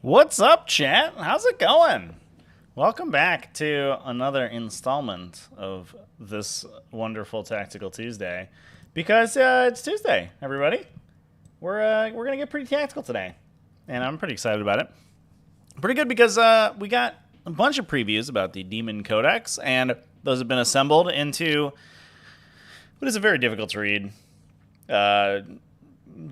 What's up, chat? How's it going? Welcome back to another installment of this wonderful Tactical Tuesday. Because it's Tuesday, everybody. We're gonna get pretty tactical today, and I'm pretty excited about it. Pretty good because we got a bunch of previews about the Demon Codex, and those have been assembled into what is a very difficult to read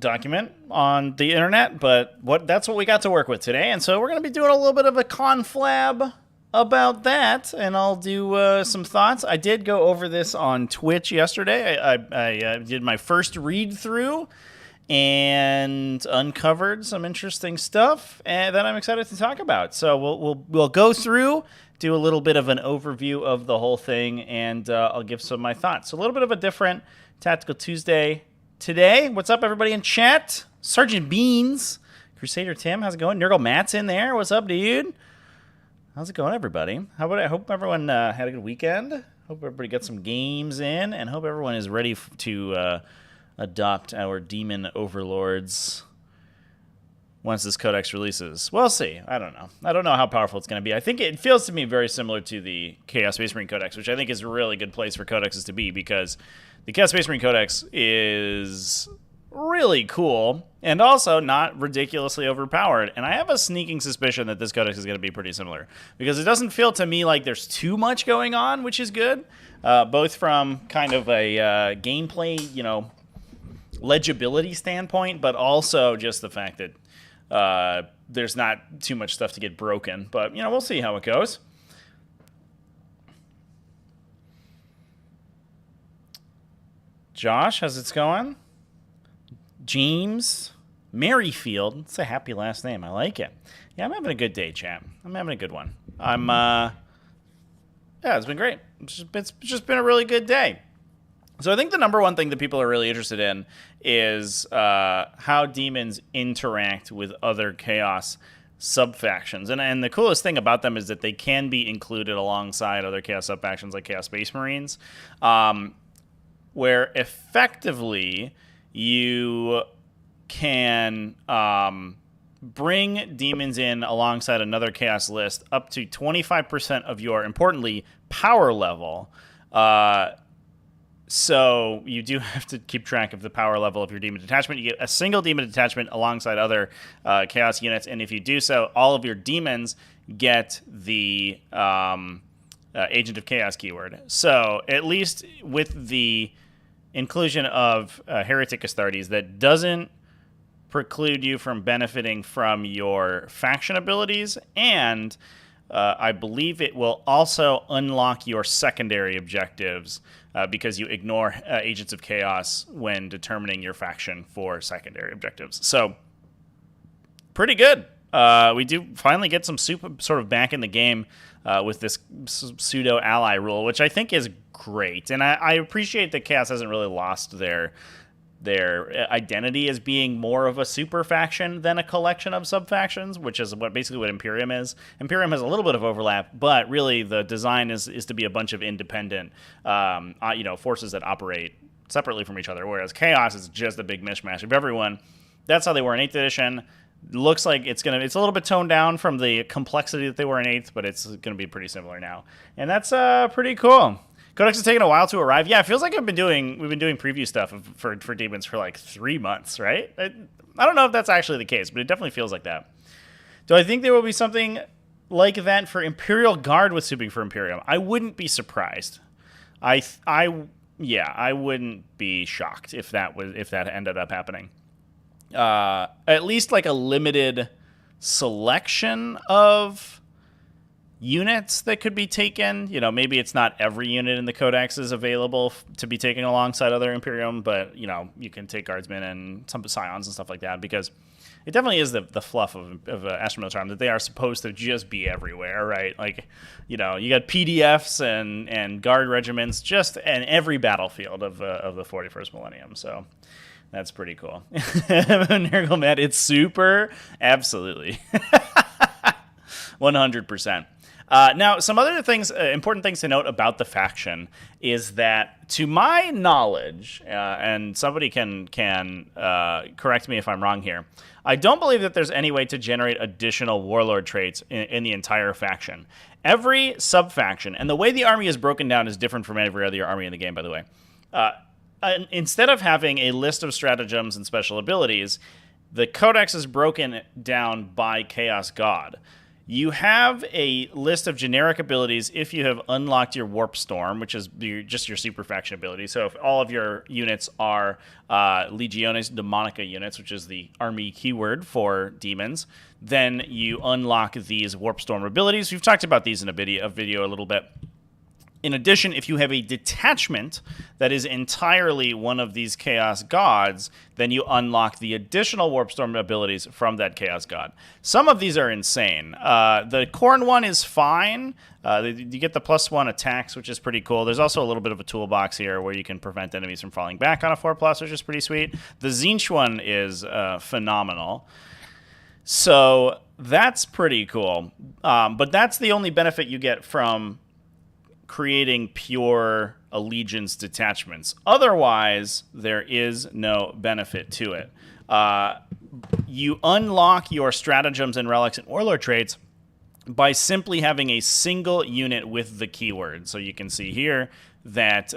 document on the internet, but that's what we got to work with today, and so we're going to be doing a little bit of a conflab about that, and I'll do some thoughts. I did go over this on Twitch yesterday. I did my first read-through and uncovered some interesting stuff that I'm excited to talk about. So we'll go through, do a little bit of an overview of the whole thing, and I'll give some of my thoughts. So a little bit of a different Tactical Tuesday today. What's up, everybody in chat? Sergeant Beans, Crusader Tim, how's it going? Nurgle Matt's in there. What's up, dude? How's it going, everybody? I hope everyone had a good weekend. Hope everybody got some games in, and hope everyone is ready to adopt our demon overlords once this codex releases. We'll see. I don't know. I don't know how powerful it's going to be. I think it feels to me very similar to the Chaos Space Marine Codex, which I think is a really good place for codexes to be, because the Chaos Space Marine Codex is really cool and also not ridiculously overpowered. And I have a sneaking suspicion that this codex is going to be pretty similar, because it doesn't feel to me like there's too much going on, which is good, both from kind of a gameplay, legibility standpoint, but also just the fact that there's not too much stuff to get broken. But, we'll see how it goes. Josh, how's it going? James Merrifield. It's a happy last name. I like it. Yeah, I'm having a good day, chat. I'm having a good one. Yeah, it's been great. It's just been a really good day. So I think the number one thing that people are really interested in is how demons interact with other chaos subfactions. And the coolest thing about them is that they can be included alongside other chaos subfactions like Chaos Space Marines, where effectively you can bring demons in alongside another chaos list up to 25% of your, importantly, power level. So you do have to keep track of the power level of your demon detachment. You get a single demon detachment alongside other chaos units, and if you do so, all of your demons get the Agent of Chaos keyword. So at least with the inclusion of Heretic Astartes, that doesn't preclude you from benefiting from your faction abilities, and I believe it will also unlock your secondary objectives because you ignore Agents of Chaos when determining your faction for secondary objectives. So, pretty good. We do finally get some sort of back in the game with this pseudo-ally rule, which I think is great. And I appreciate that Chaos hasn't really lost their identity as being more of a super faction than a collection of sub-factions, which is basically what Imperium is. Imperium has a little bit of overlap, but really the design is to be a bunch of independent forces that operate separately from each other, whereas Chaos is just a big mishmash of everyone. That's how they were in 8th edition. Looks like it's a little bit toned down from the complexity that they were in 8th, but it's going to be pretty similar now. And that's pretty cool. Codex has taken a while to arrive. Yeah, it feels like we've been doing preview stuff for demons for like 3 months, right? I don't know if that's actually the case, but it definitely feels like that. Do I think there will be something like that for Imperial Guard with Suping for Imperium? I wouldn't be surprised. I wouldn't be shocked if that ended up happening. At least like a limited selection of units that could be taken. Maybe it's not every unit in the Codex is available to be taken alongside other Imperium, but you can take Guardsmen and some Scions and stuff like that, because it definitely is the fluff of Astra Militarum that they are supposed to just be everywhere, right? Like, you got PDFs and Guard regiments just in every battlefield of the 41st millennium. So that's pretty cool. Nurgle Matt, it's super, absolutely. 100%. Now, some other things, important things to note about the faction is that, to my knowledge, and somebody can correct me if I'm wrong here, I don't believe that there's any way to generate additional warlord traits in the entire faction. Every sub-faction, and the way the army is broken down is different from every other army in the game, by the way. Instead of having a list of stratagems and special abilities, the Codex is broken down by Chaos God. You have a list of generic abilities if you have unlocked your Warp Storm, which is just your super faction ability. So if all of your units are Legiones Daemonica units, which is the army keyword for demons, then you unlock these Warp Storm abilities. We've talked about these in a video a little bit. In addition, if you have a detachment that is entirely one of these Chaos Gods, then you unlock the additional Warp Storm abilities from that Chaos God. Some of these are insane. The Khorne one is fine. You get the +1 attacks, which is pretty cool. There's also a little bit of a toolbox here where you can prevent enemies from falling back on a 4+, which is pretty sweet. The Tzeentch one is phenomenal. So that's pretty cool. But that's the only benefit you get from creating pure allegiance detachments. Otherwise, there is no benefit to it. You unlock your stratagems and relics and warlord traits by simply having a single unit with the keyword. So you can see here that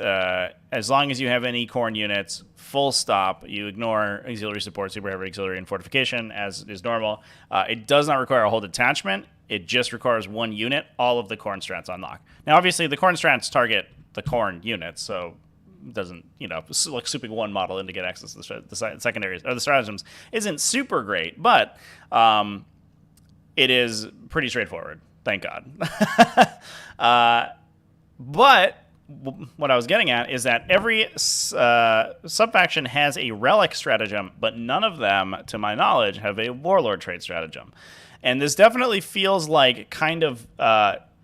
as long as you have any Khorne units, full stop, you ignore auxiliary support, super heavy auxiliary, and fortification as is normal. It does not require a whole detachment. It just requires one unit. All of the Khorne strats unlock. Now, obviously, the Khorne strats target the Khorne units, so it doesn't, like souping one model in to get access to the secondaries or the stratagems isn't super great, but it is pretty straightforward. Thank God. But what I was getting at is that every subfaction has a relic stratagem, but none of them, to my knowledge, have a warlord trait stratagem. And this definitely feels like kind of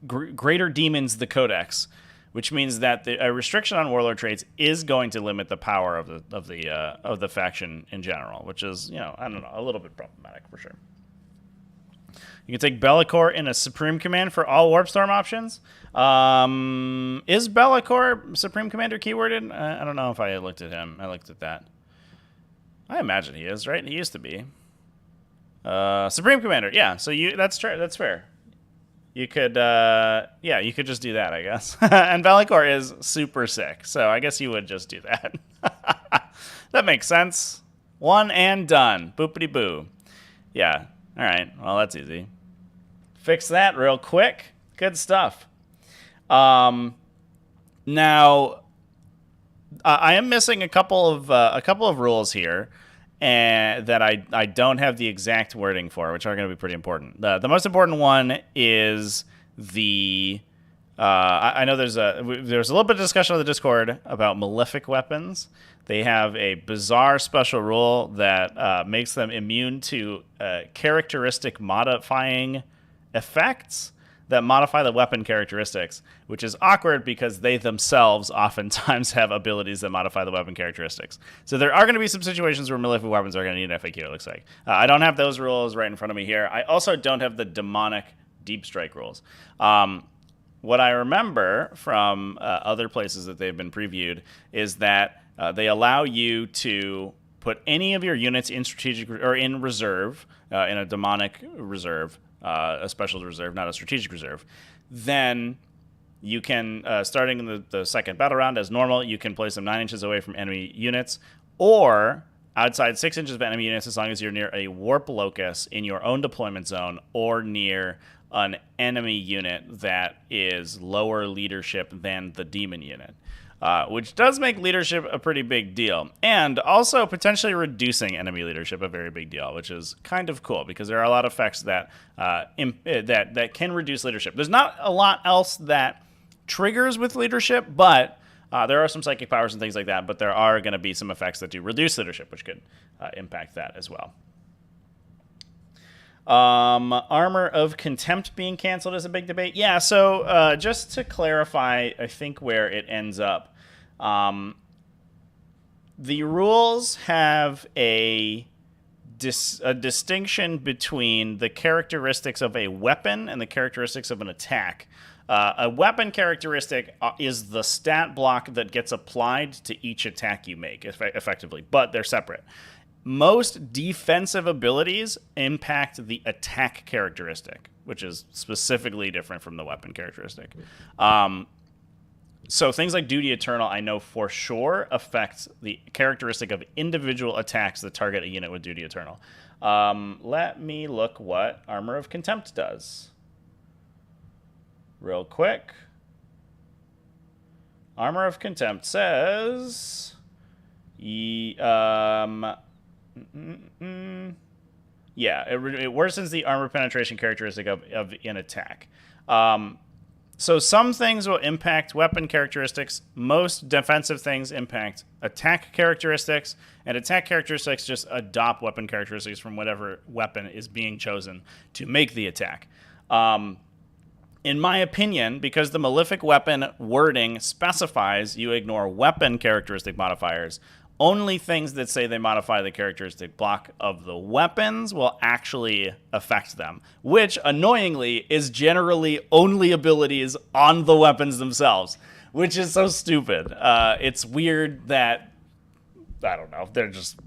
Greater Demons the Codex, which means that a restriction on warlord traits is going to limit the power of the faction in general, which is, I don't know, a little bit problematic for sure. You can take Be'lakor in a Supreme Command for all Warp Storm options. Is Be'lakor Supreme Commander keyworded? I don't know if I looked at him. I looked at that. I imagine he is, right? He used to be. Supreme Commander, yeah. So that's fair. You could, you could just do that, I guess. And Be'lakor is super sick, so I guess you would just do that. That makes sense. One and done. Boopity boo. Yeah. All right. Well, that's easy. Fix that real quick. Good stuff. Now, I am missing a couple of rules here. And that I don't have the exact wording for, which are going to be pretty important. The most important one is the I know there's a little bit of discussion on the Discord about malefic weapons. They have a bizarre special rule that makes them immune to characteristic modifying effects that modify the weapon characteristics, which is awkward because they themselves oftentimes have abilities that modify the weapon characteristics. So there are going to be some situations where malefic weapons are going to need an FAQ, it looks like. I don't have those rules right in front of me here. I also don't have the demonic deep strike rules. What I remember from other places that they've been previewed is that they allow you to put any of your units in strategic or in reserve, in a demonic reserve, a special reserve, not a strategic reserve. Then you can, starting in the second battle round as normal, you can place them 9 inches away from enemy units, or outside 6 inches of enemy units as long as you're near a warp locus in your own deployment zone or near an enemy unit that is lower leadership than the demon unit. Which does make leadership a pretty big deal, and also potentially reducing enemy leadership a very big deal, which is kind of cool because there are a lot of effects that that can reduce leadership. There's not a lot else that triggers with leadership, but there are some psychic powers and things like that. But there are going to be some effects that do reduce leadership, which could impact that as well. Armor of Contempt being canceled is a big debate. Yeah, so just to clarify, I think where it ends up. The rules have a a distinction between the characteristics of a weapon and the characteristics of an attack. A weapon characteristic is the stat block that gets applied to each attack you make, effectively, but they're separate. Most defensive abilities impact the attack characteristic, which is specifically different from the weapon characteristic. So things like Duty Eternal, I know for sure, affects the characteristic of individual attacks that target a unit with Duty Eternal. Let me look what Armor of Contempt does. Real quick. Armor of Contempt says... Yeah, it worsens the armor penetration characteristic of an attack. So some things will impact weapon characteristics. Most defensive things impact attack characteristics, and attack characteristics just adopt weapon characteristics from whatever weapon is being chosen to make the attack. In my opinion, because the Malefic weapon wording specifies you ignore weapon characteristic modifiers, only things that say they modify the characteristic block of the weapons will actually affect them, which, annoyingly, is generally only abilities on the weapons themselves, which is so stupid. It's weird that, I don't know, they just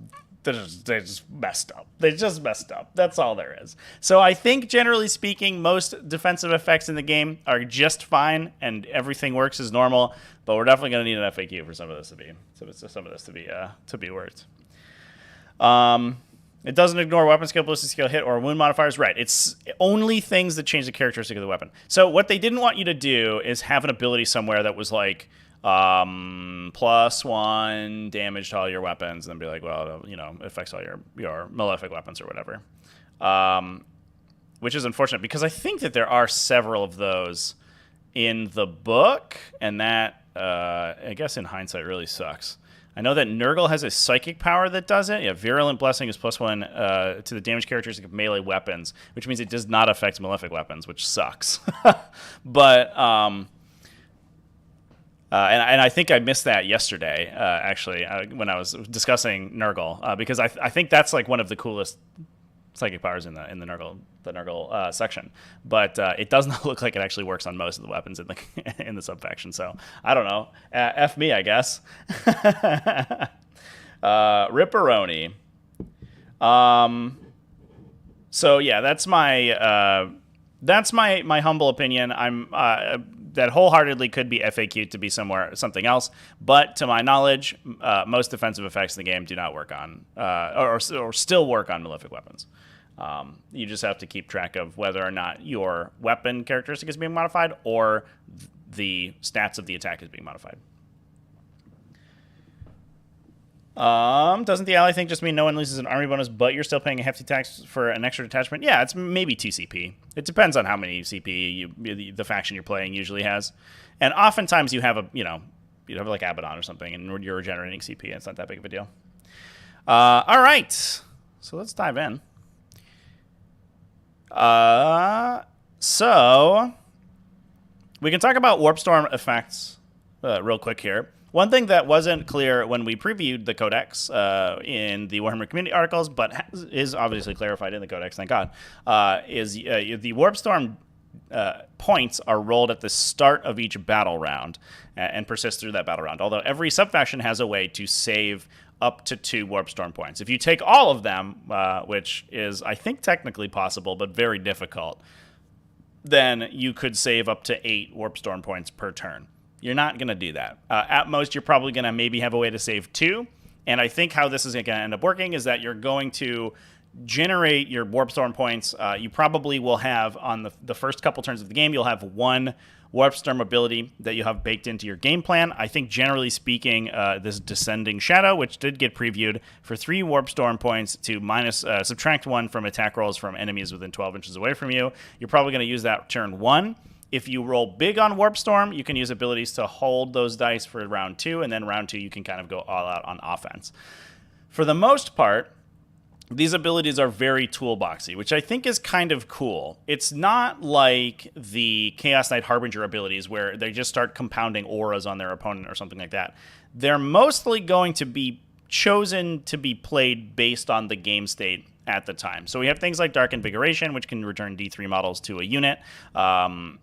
messed up. They just messed up. That's all there is. So I think, generally speaking, most defensive effects in the game are just fine, and everything works as normal. But we're definitely going to need an FAQ for some of this to be worked. It doesn't ignore weapon skill, ballistic skill, hit, or wound modifiers. Right. It's only things that change the characteristic of the weapon. So what they didn't want you to do is have an ability somewhere that was like +1 damage to all your weapons, and then be like, well, you know, affects all your Malefic weapons or whatever. Which is unfortunate, because I think that there are several of those in the book, and that, I guess in hindsight, really sucks. I know that Nurgle has a psychic power that does it. Yeah, Virulent Blessing is +1 to the damage characteristic of melee weapons, which means it does not affect Malefic weapons, which sucks. But, and I think I missed that yesterday, actually, when I was discussing Nurgle, because I think that's like one of the coolest psychic powers in the Nurgle section, but it does not look like it actually works on most of the weapons in the in the subfaction. So I don't know. F me, I guess. Ripperoni. So yeah, that's my humble opinion. I'm that wholeheartedly could be FAQ to be something else, but to my knowledge, most defensive effects in the game do not work on or still work on Malefic weapons. You just have to keep track of whether or not your weapon characteristic is being modified or the stats of the attack is being modified. Doesn't the ally thing just mean no one loses an army bonus, but you're still paying a hefty tax for an extra detachment? Yeah, it's maybe 2 CP. It depends on how many CP the faction you're playing usually has. And oftentimes you have you have like Abaddon or something, and you're regenerating CP, and it's not that big of a deal. All right, so let's dive in. So we can talk about Warp Storm effects real quick here. One thing that wasn't clear when we previewed the Codex in the Warhammer community articles, but is obviously clarified in the Codex, thank God, is the Warp Storm points are rolled at the start of each battle round and persist through that battle round, although every subfaction has a way to save up to 2 Warp Storm points. If you take all of them, which is, I think, technically possible, but very difficult, then you could save up to 8 Warp Storm points per turn. You're not going to do that. At most, you're probably going to maybe have a way to save 2. And I think how this is going to end up working is that you're going to generate your Warp Storm points. You probably will have, on the first couple turns of the game, you'll have 1 Warp Storm ability that you have baked into your game plan. I think, generally speaking, this Descending Shadow, which did get previewed, for 3 Warp Storm points to subtract 1 from attack rolls from enemies within 12 inches away from you. You're probably going to use that turn 1. If you roll big on Warp Storm, you can use abilities to hold those dice for round 2, and then round 2 you can kind of go all out on offense. For the most part, these abilities are very toolboxy, which I think is kind of cool. It's not like the Chaos Knight Harbinger abilities where they just start compounding auras on their opponent or something like that. They're mostly going to be chosen to be played based on the game state at the time. So we have things like Dark Invigoration, which can return D3 models to a unit, or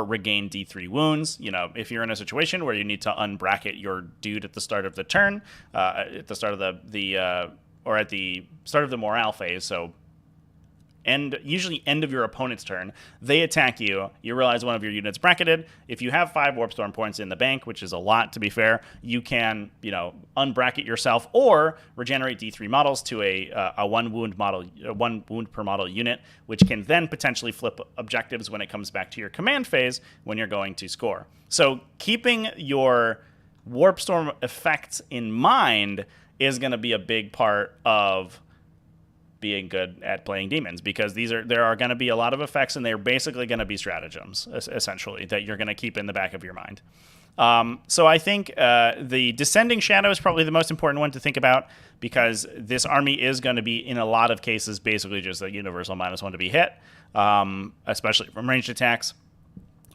regain D3 wounds. You know, if you're in a situation where you need to unbracket your dude at the start of the turn, at the start of or at the start of the morale phase, so usually end of your opponent's turn, they attack you, you realize one of your units bracketed. If you have 5 Warp Storm points in the bank, which is a lot to be fair, you can, you know, unbracket yourself or regenerate D3 models to a 1 wound model, 1 wound per model unit, which can then potentially flip objectives when it comes back to your command phase when you're going to score. So keeping your Warp Storm effects in mind is going to be a big part of being good at playing demons, because there are going to be a lot of effects, and they're basically going to be stratagems, essentially, that you're going to keep in the back of your mind. So I think the Descending Shadow is probably the most important one to think about, because this army is going to be, in a lot of cases, basically just a universal -1 to be hit, especially from ranged attacks.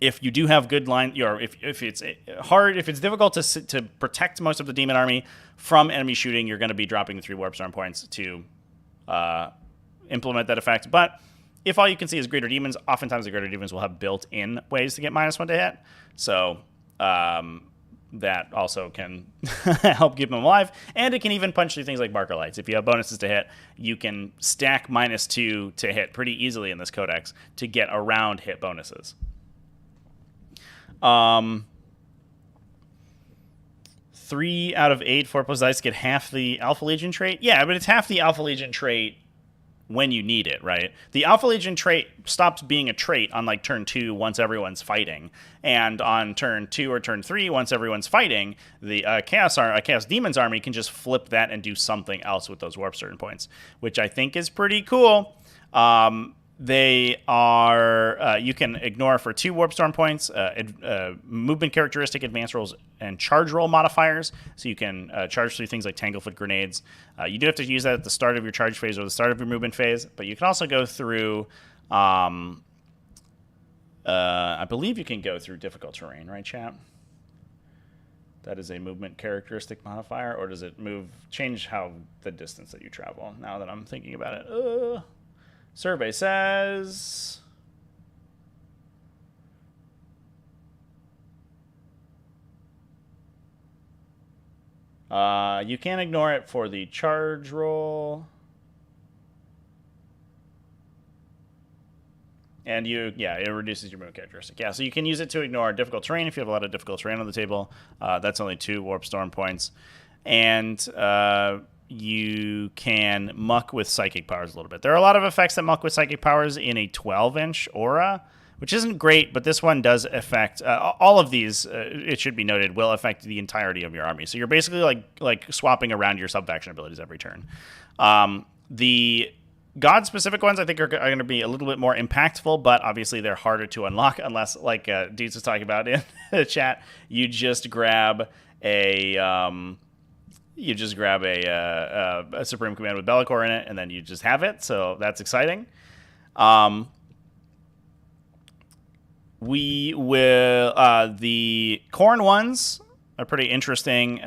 If you do have good line, if it's hard, if it's difficult to protect most of the demon army from enemy shooting, you're going to be dropping the 3 Warp Storm points to implement that effect. But if all you can see is Greater Demons, oftentimes the Greater Demons will have built-in ways to get -1 to hit. So that also can help keep them alive. And it can even punch through things like Marker Lights. If you have bonuses to hit, you can stack -2 to hit pretty easily in this Codex to get around hit bonuses. 3 out of 8 4+ dice get half the Alpha Legion trait. Yeah, but it's half the Alpha Legion trait when you need it, right? The Alpha Legion trait stops being a trait on like turn 2 once everyone's fighting, and on turn 2 or turn 3 once everyone's fighting, the Chaos Demons army can just flip that and do something else with those Warp Storm points, which I think is pretty cool. They are, you can ignore for 2 Warp Storm points, movement characteristic, advanced rolls, and charge roll modifiers. So you can charge through things like Tanglefoot grenades. You do have to use that at the start of your charge phase or the start of your movement phase, but you can also go through, I believe you can go through difficult terrain, right, chat? That is a movement characteristic modifier, or does it change how the distance that you travel, now that I'm thinking about it? Survey says you can ignore it for the charge roll. And it reduces your movement characteristic. Yeah, so you can use it to ignore difficult terrain if you have a lot of difficult terrain on the table. That's only 2 Warp Storm points. And you can muck with psychic powers a little bit. There are a lot of effects that muck with psychic powers in a 12-inch aura, which isn't great, but this one does affect all of these. It should be noted, will affect the entirety of your army. So you're basically like swapping around your sub-faction abilities every turn. The God-specific ones, I think, are going to be a little bit more impactful, but obviously they're harder to unlock unless, like Dudes was talking about in the chat, you just grab a Supreme Command with Be'lakor in it, and then you just have it. So that's exciting. We will the Khorne ones are pretty interesting.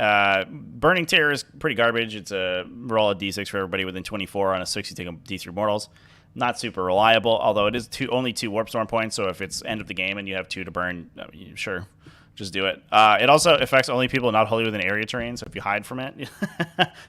Burning Terror is pretty garbage. It's a roll a d6 for everybody within 24. On a 6, you take a d3 mortals. Not super reliable, although it is only 2 Warp Storm points. So if it's end of the game and you have 2 to burn, sure. Just do it. It also affects only people not wholly within area terrain, so if you hide from it, if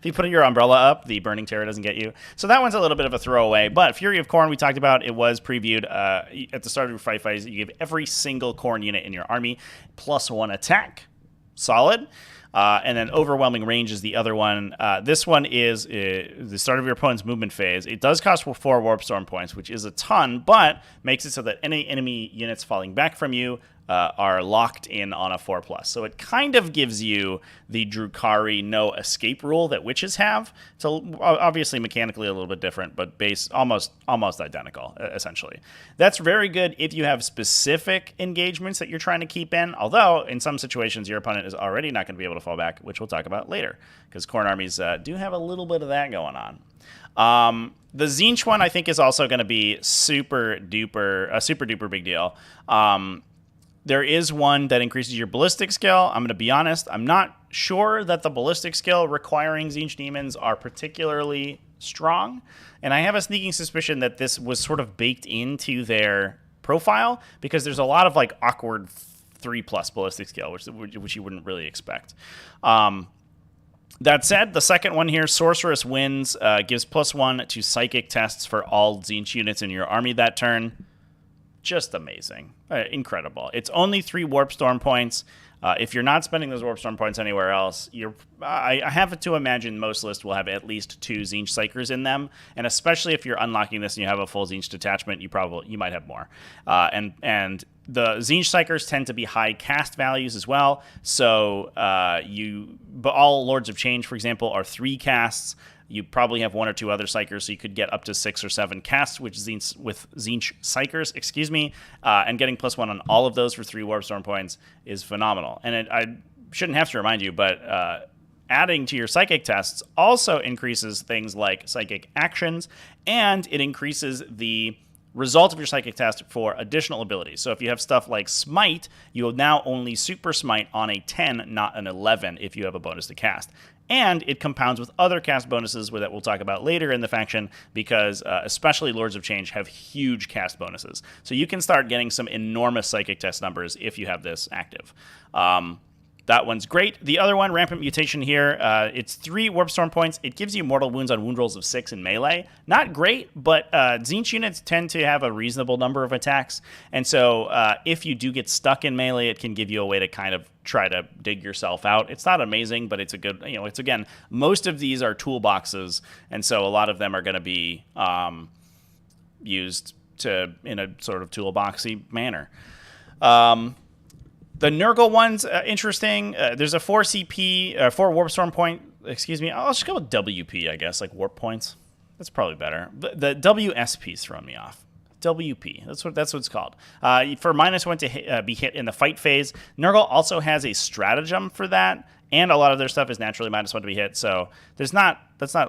you put your umbrella up, the Burning Terror doesn't get you. So that one's a little bit of a throwaway. But Fury of Khorne, we talked about, it was previewed at the start of your fight phase. You give every single Khorne unit in your army +1 attack. Solid. And then Overwhelming Range is the other one. This one is the start of your opponent's movement phase. It does cost 4 Warp Storm points, which is a ton, but makes it so that any enemy units falling back from you are locked in on a 4+. So it kind of gives you the Drukhari no escape rule that witches have. So obviously mechanically a little bit different, but base almost identical, essentially. That's very good if you have specific engagements that you're trying to keep in, although in some situations your opponent is already not going to be able to fall back, which we'll talk about later, because Khorne armies do have a little bit of that going on. The Tzeentch one I think is also going to be super duper big deal. There is one that increases your ballistic skill. I'm going to be honest, I'm not sure that the ballistic skill requiring Tzeentch Daemons are particularly strong, and I have a sneaking suspicion that this was sort of baked into their profile because there's a lot of like awkward 3+ ballistic skill, which you wouldn't really expect. That said, the second one here, Sorceress Winds, gives +1 to psychic tests for all Tzeentch units in your army that turn. Just amazing. Incredible. It's only 3 Warp Storm points. If you're not spending those Warp Storm points anywhere else, I have to imagine most lists will have at least 2 Tzeentch Psychers in them, and especially if you're unlocking this and you have a full Tzeentch detachment, you might have more. And the Tzeentch Psychers tend to be high cast values as well, so but all Lords of Change, for example, are 3 casts. You probably have 1 or 2 other Psychers, so you could get up to 6 or 7 casts with Tzeentch Psychers, and getting +1 on all of those for 3 Warp Storm points is phenomenal. And I shouldn't have to remind you, but adding to your psychic tests also increases things like psychic actions, and it increases the result of your psychic test for additional abilities. So if you have stuff like Smite, you will now only Super Smite on a 10, not an 11, if you have a bonus to cast. And it compounds with other cast bonuses that we'll talk about later in the faction, because especially Lords of Change have huge cast bonuses. So you can start getting some enormous psychic test numbers if you have this active. That one's great. The other one, Rampant Mutation here, it's 3 Warp Storm points. It gives you mortal wounds on wound rolls of 6 in melee. Not great, but Tzeentch units tend to have a reasonable number of attacks. And so if you do get stuck in melee, it can give you a way to kind of try to dig yourself out. It's not amazing, but it's a good, it's again, most of these are toolboxes. And so a lot of them are going to be used in a sort of toolboxy manner. The Nurgle one's interesting. There's a 4 CP, 4 Warp Storm point. Excuse me. I'll just go with WP, I guess, like warp points. That's probably better. The WSP's throwing me off. WP. That's what it's called. For -1 to be hit in the fight phase. Nurgle also has a stratagem for that, and a lot of their stuff is naturally -1 to be hit. So that's not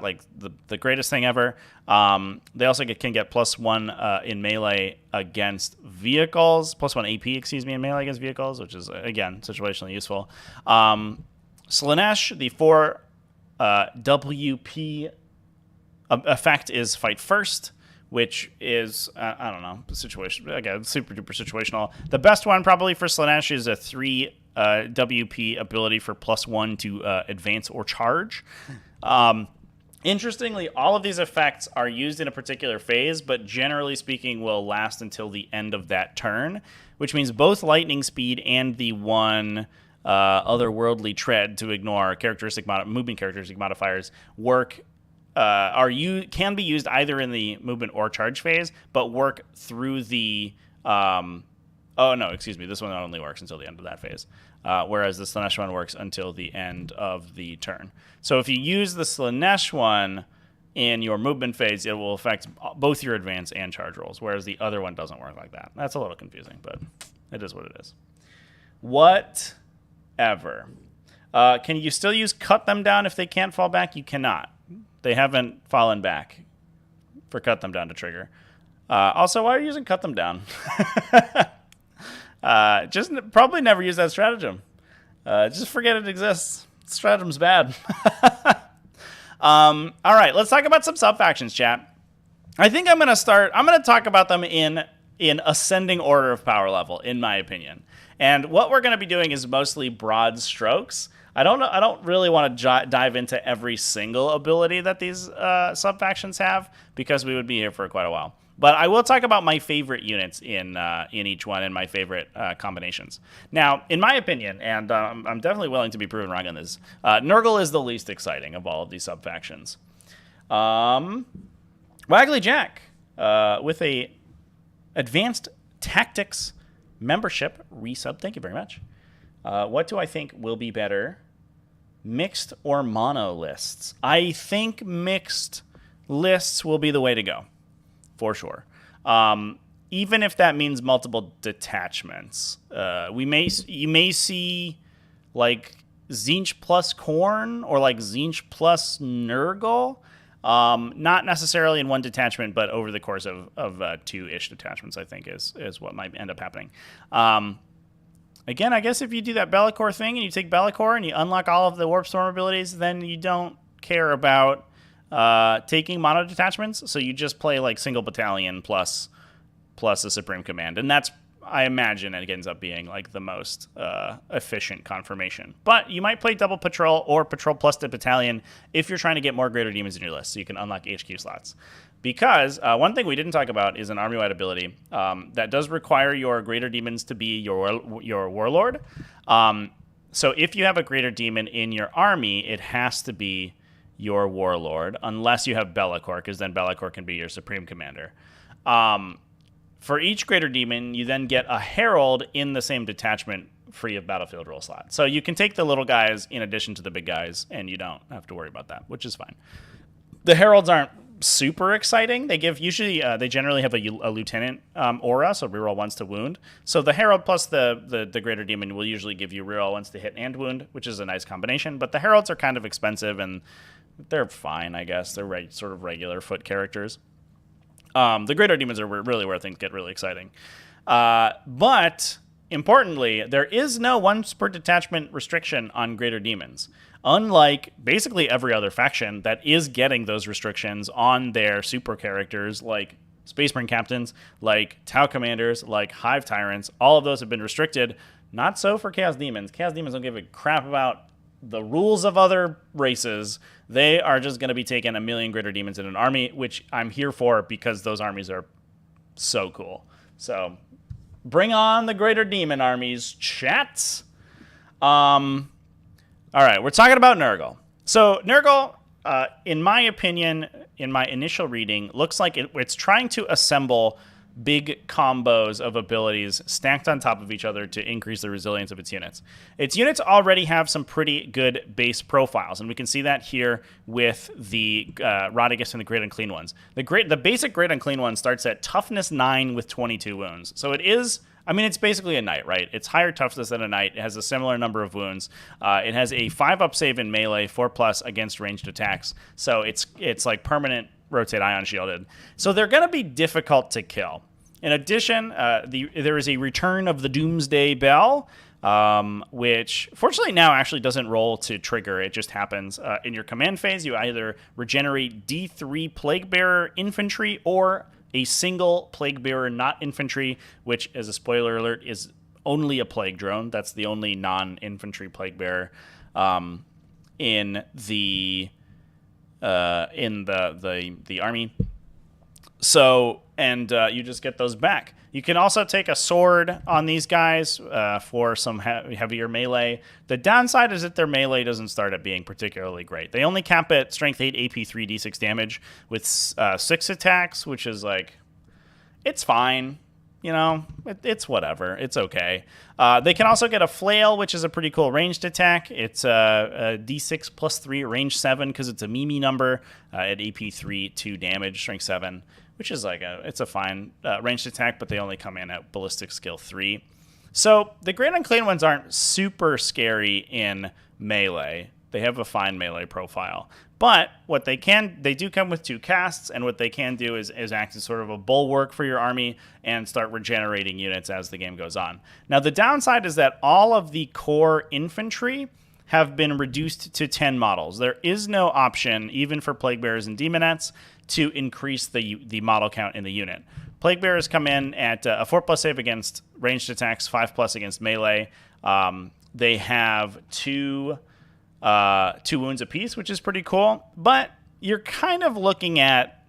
like the greatest thing ever. They also can get +1 in melee against vehicles, +1 AP, in melee against vehicles, which is again situationally useful. Slaanesh, the 4 WP effect is fight first, which is, I don't know, super duper situational. The best one probably for Slaanesh is a 3 WP ability for +1 to advance or charge. Interestingly, all of these effects are used in a particular phase, but generally speaking will last until the end of that turn, which means both lightning speed and the one otherworldly tread, to ignore movement characteristic modifiers, can be used either in the movement or charge phase, but work through the this one only works until the end of that phase, whereas the Slaanesh one works until the end of the turn. So if you use the Slaanesh one in your movement phase, it will affect both your advance and charge rolls, whereas the other one doesn't work like that. That's a little confusing, but it is what it is. Whatever. Can you still use Cut Them Down if they can't fall back? You cannot. They haven't fallen back for Cut Them Down to trigger. Also, why are you using Cut Them Down? Just probably never use that stratagem. Just forget it exists. Stratagem's bad. All right, let's talk about some sub-factions, chat. I think I'm going to talk about them in ascending order of power level, in my opinion. And what we're going to be doing is mostly broad strokes. I don't really want to dive into every single ability that these sub-factions have, because we would be here for quite a while. But I will talk about my favorite units in each one and my favorite combinations. Now, in my opinion, and I'm definitely willing to be proven wrong on this, Nurgle is the least exciting of all of these sub-factions. Waggly Jack, with a Advanced Tactics membership resub, thank you very much. What do I think will be better, mixed or mono lists? I think mixed lists will be the way to go, for sure. Even if that means multiple detachments. You may see like Tzeentch plus Khorne or like Tzeentch plus Nurgle. Not necessarily in one detachment, but over the course of 2-ish detachments, I think is what might end up happening. Again, I guess if you do that Be'lakor thing and you take Be'lakor and you unlock all of the Warp Storm abilities, then you don't care about taking mono detachments. So you just play like single battalion plus a Supreme Command. And that's, I imagine, it ends up being like the most efficient confirmation. But you might play double patrol or patrol plus the battalion if you're trying to get more Greater Demons in your list, so you can unlock HQ slots. Because one thing we didn't talk about is an army-wide ability that does require your Greater Demons to be your Warlord. So if you have a Greater Demon in your army, it has to be your Warlord, unless you have Be'lakor, because then Be'lakor can be your Supreme Commander. For each Greater Demon, you then get a Herald in the same detachment, free of battlefield rule slot. So you can take the little guys in addition to the big guys, and you don't have to worry about that, which is fine. The Heralds aren't super exciting. They generally have a lieutenant aura, so reroll once to wound. So the Herald plus the Greater Demon will usually give you reroll once to hit and wound, which is a nice combination. But the Heralds are kind of expensive, and they're fine, I guess. They're sort of regular foot characters. The Greater Demons are really where things get really exciting. But importantly, there is no once per detachment restriction on Greater Demons, unlike basically every other faction that is getting those restrictions on their super characters, like Space Marine Captains, like Tau Commanders, like Hive Tyrants. All of those have been restricted. Not so for Chaos Demons. Chaos Demons don't give a crap about the rules of other races. They are just going to be taking a million Greater Demons in an army, which I'm here for because those armies are so cool. So bring on the Greater Demon armies, chats. All right, we're talking about Nurgle. So Nurgle, in my opinion, in my initial reading, looks like it's trying to assemble big combos of abilities stacked on top of each other to increase the resilience of its units. Its units already have some pretty good base profiles, and we can see that here with the Rodigus and the Great Unclean Ones. The basic Great Unclean One starts at toughness 9 with 22 wounds. So it's basically a knight, right? It's higher toughness than a knight. It has a similar number of wounds. It has a 5-up save in melee, 4+ against ranged attacks. So it's like permanent rotate ion shielded. So they're going to be difficult to kill. In addition, there is a return of the Doomsday Bell, which fortunately now actually doesn't roll to trigger. It just happens. In your command phase, you either regenerate D3 Plague Bearer infantry or a single Plague Bearer not infantry, which, as a spoiler alert, is only a Plague Drone. That's the only non-infantry Plague Bearer in the army. So, and you just get those back. You can also take a sword on these guys for some heavier melee. The downside is that their melee doesn't start at being particularly great. They only cap at strength 8 AP 3 D6 damage with 6 attacks, which is like, it's fine. You know, it's whatever. It's okay. They can also get a flail, which is a pretty cool ranged attack. It's a D6 plus 3 range 7 because it's a Mimi number at AP 3 2 damage, strength 7, which is like it's a fine ranged attack, but they only come in at ballistic skill 3. So the Great Unclean Ones aren't super scary in melee. They have a fine melee profile. But what they do come with 2 casts, and what they can do is act as sort of a bulwark for your army and start regenerating units as the game goes on. Now, the downside is that all of the core infantry have been reduced to 10 models. There is no option, even for Plague Bearers and Demonettes, to increase the model count in the unit. Plague Bearers come in at a 4+ save against ranged attacks, 5+ against melee. They have 2 wounds apiece, which is pretty cool. But you're kind of looking at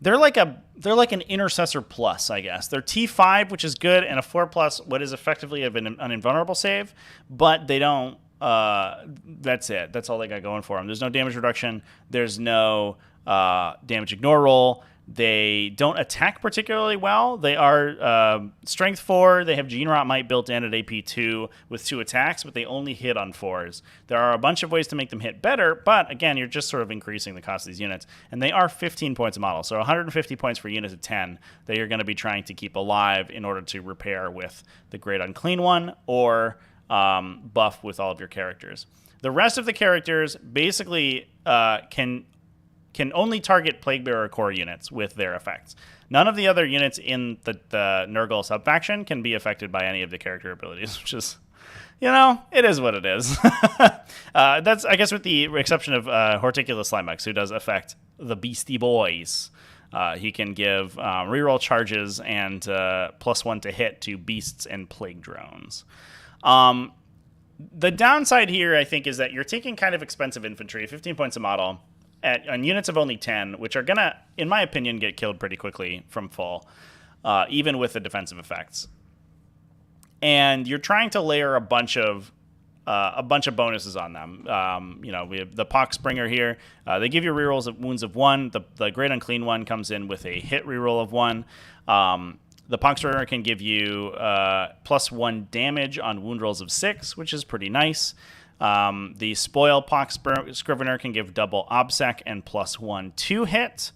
they're like an intercessor plus, I guess. They're T5, which is good, and a 4+, what is effectively an invulnerable save, but they don't. That's it. That's all they got going for them. There's no damage reduction. There's no damage ignore roll. They don't attack particularly well. They are strength 4. They have Gene Rot Might built in at AP 2 with 2 attacks, but they only hit on 4s. There are a bunch of ways to make them hit better, but again, you're just sort of increasing the cost of these units. And they are 15 points a model, so 150 points for units of 10 that you're going to be trying to keep alive in order to repair with the Great Unclean One or buff with all of your characters. The rest of the characters basically can only target Plague Bearer core units with their effects. None of the other units in the Nurgle subfaction can be affected by any of the character abilities, which is you know, it is what it is. That's, I guess, with the exception of Horticulus Slimex, who does affect the Beastie Boys. He can give reroll charges and +1 to hit to beasts and plague drones. The downside here, I think, is that you're taking kind of expensive infantry, 15 points a model, on units of only 10, which are going to, in my opinion, get killed pretty quickly from full, even with the defensive effects. And you're trying to layer a bunch of bonuses on them. You know, we have the Poxbringer here. They give you rerolls of wounds of 1. The Great Unclean one comes in with a hit reroll of 1. The Poxbringer can give you +1 damage on wound rolls of 6, which is pretty nice. The Spoil Poxscrivener can give double obsec and +1 to hit.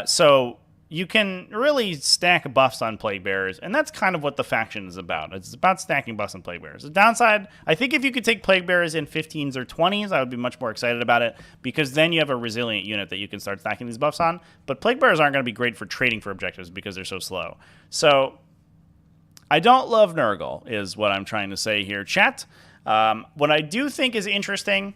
So you can really stack buffs on Plague Bearers, and that's kind of what the faction is about. It's about stacking buffs on Plague Bearers. The downside, I think if you could take Plague Bearers in 15s or 20s, I would be much more excited about it, because then you have a resilient unit that you can start stacking these buffs on. But Plague Bearers aren't going to be great for trading for objectives because they're so slow. So I don't love Nurgle, is what I'm trying to say here, chat. What I do think is interesting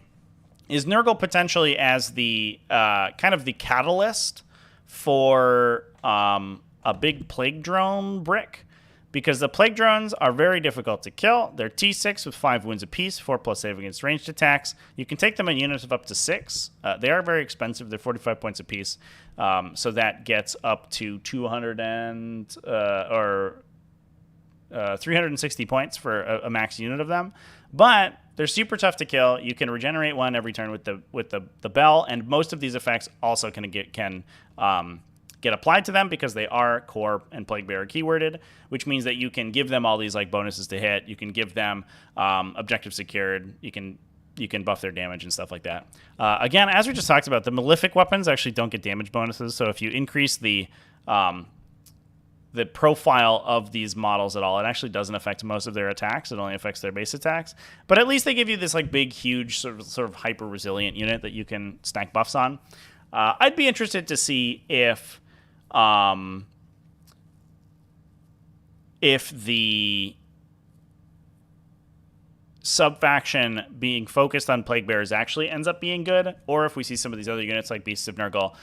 is Nurgle potentially as the kind of the catalyst for a big plague drone brick, because the plague drones are very difficult to kill. They're T6 with 5 wounds apiece, 4+ save against ranged attacks. You can take them in units of up to 6. They are very expensive. They're 45 points apiece, so that gets up to 360 points for a max unit of them. But they're super tough to kill. You can regenerate 1 every turn with the bell, and most of these effects also can get applied to them because they are core and plague bearer keyworded, which means that you can give them all these like bonuses to hit. You can give them objective secured. You can buff their damage and stuff like that. Again, as we just talked about, the malefic weapons actually don't get damage bonuses. So if you increase the profile of these models at all, it actually doesn't affect most of their attacks. It only affects their base attacks. But at least they give you this like big, huge, sort of hyper resilient unit that you can stack buffs on. I'd be interested to see if the sub-faction being focused on Plague Bearers actually ends up being good, or if we see some of these other units like Beasts of Nurgle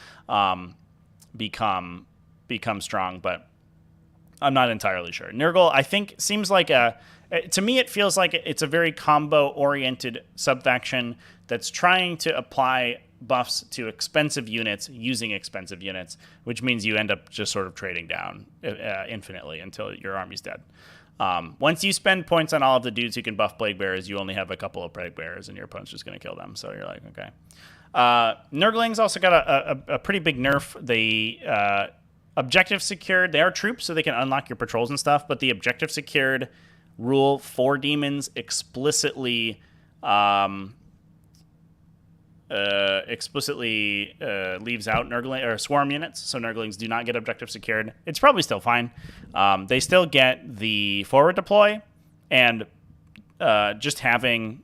become strong, but I'm not entirely sure. Nurgle, I think, seems like to me, it feels like it's a very combo-oriented sub-faction that's trying to apply buffs to expensive units using expensive units, which means you end up just sort of trading down infinitely until your army's dead. Once you spend points on all of the dudes who can buff Plague Bearers, you only have a couple of Plague Bearers, and your opponent's just going to kill them. So you're like, okay. Nurglings also got a pretty big nerf. The objective secured, they are troops, so they can unlock your patrols and stuff, but the objective secured rule for demons explicitly leaves out Nurgling or swarm units, so Nurglings do not get objective secured. It's probably still fine. They still get the forward deploy, and just having.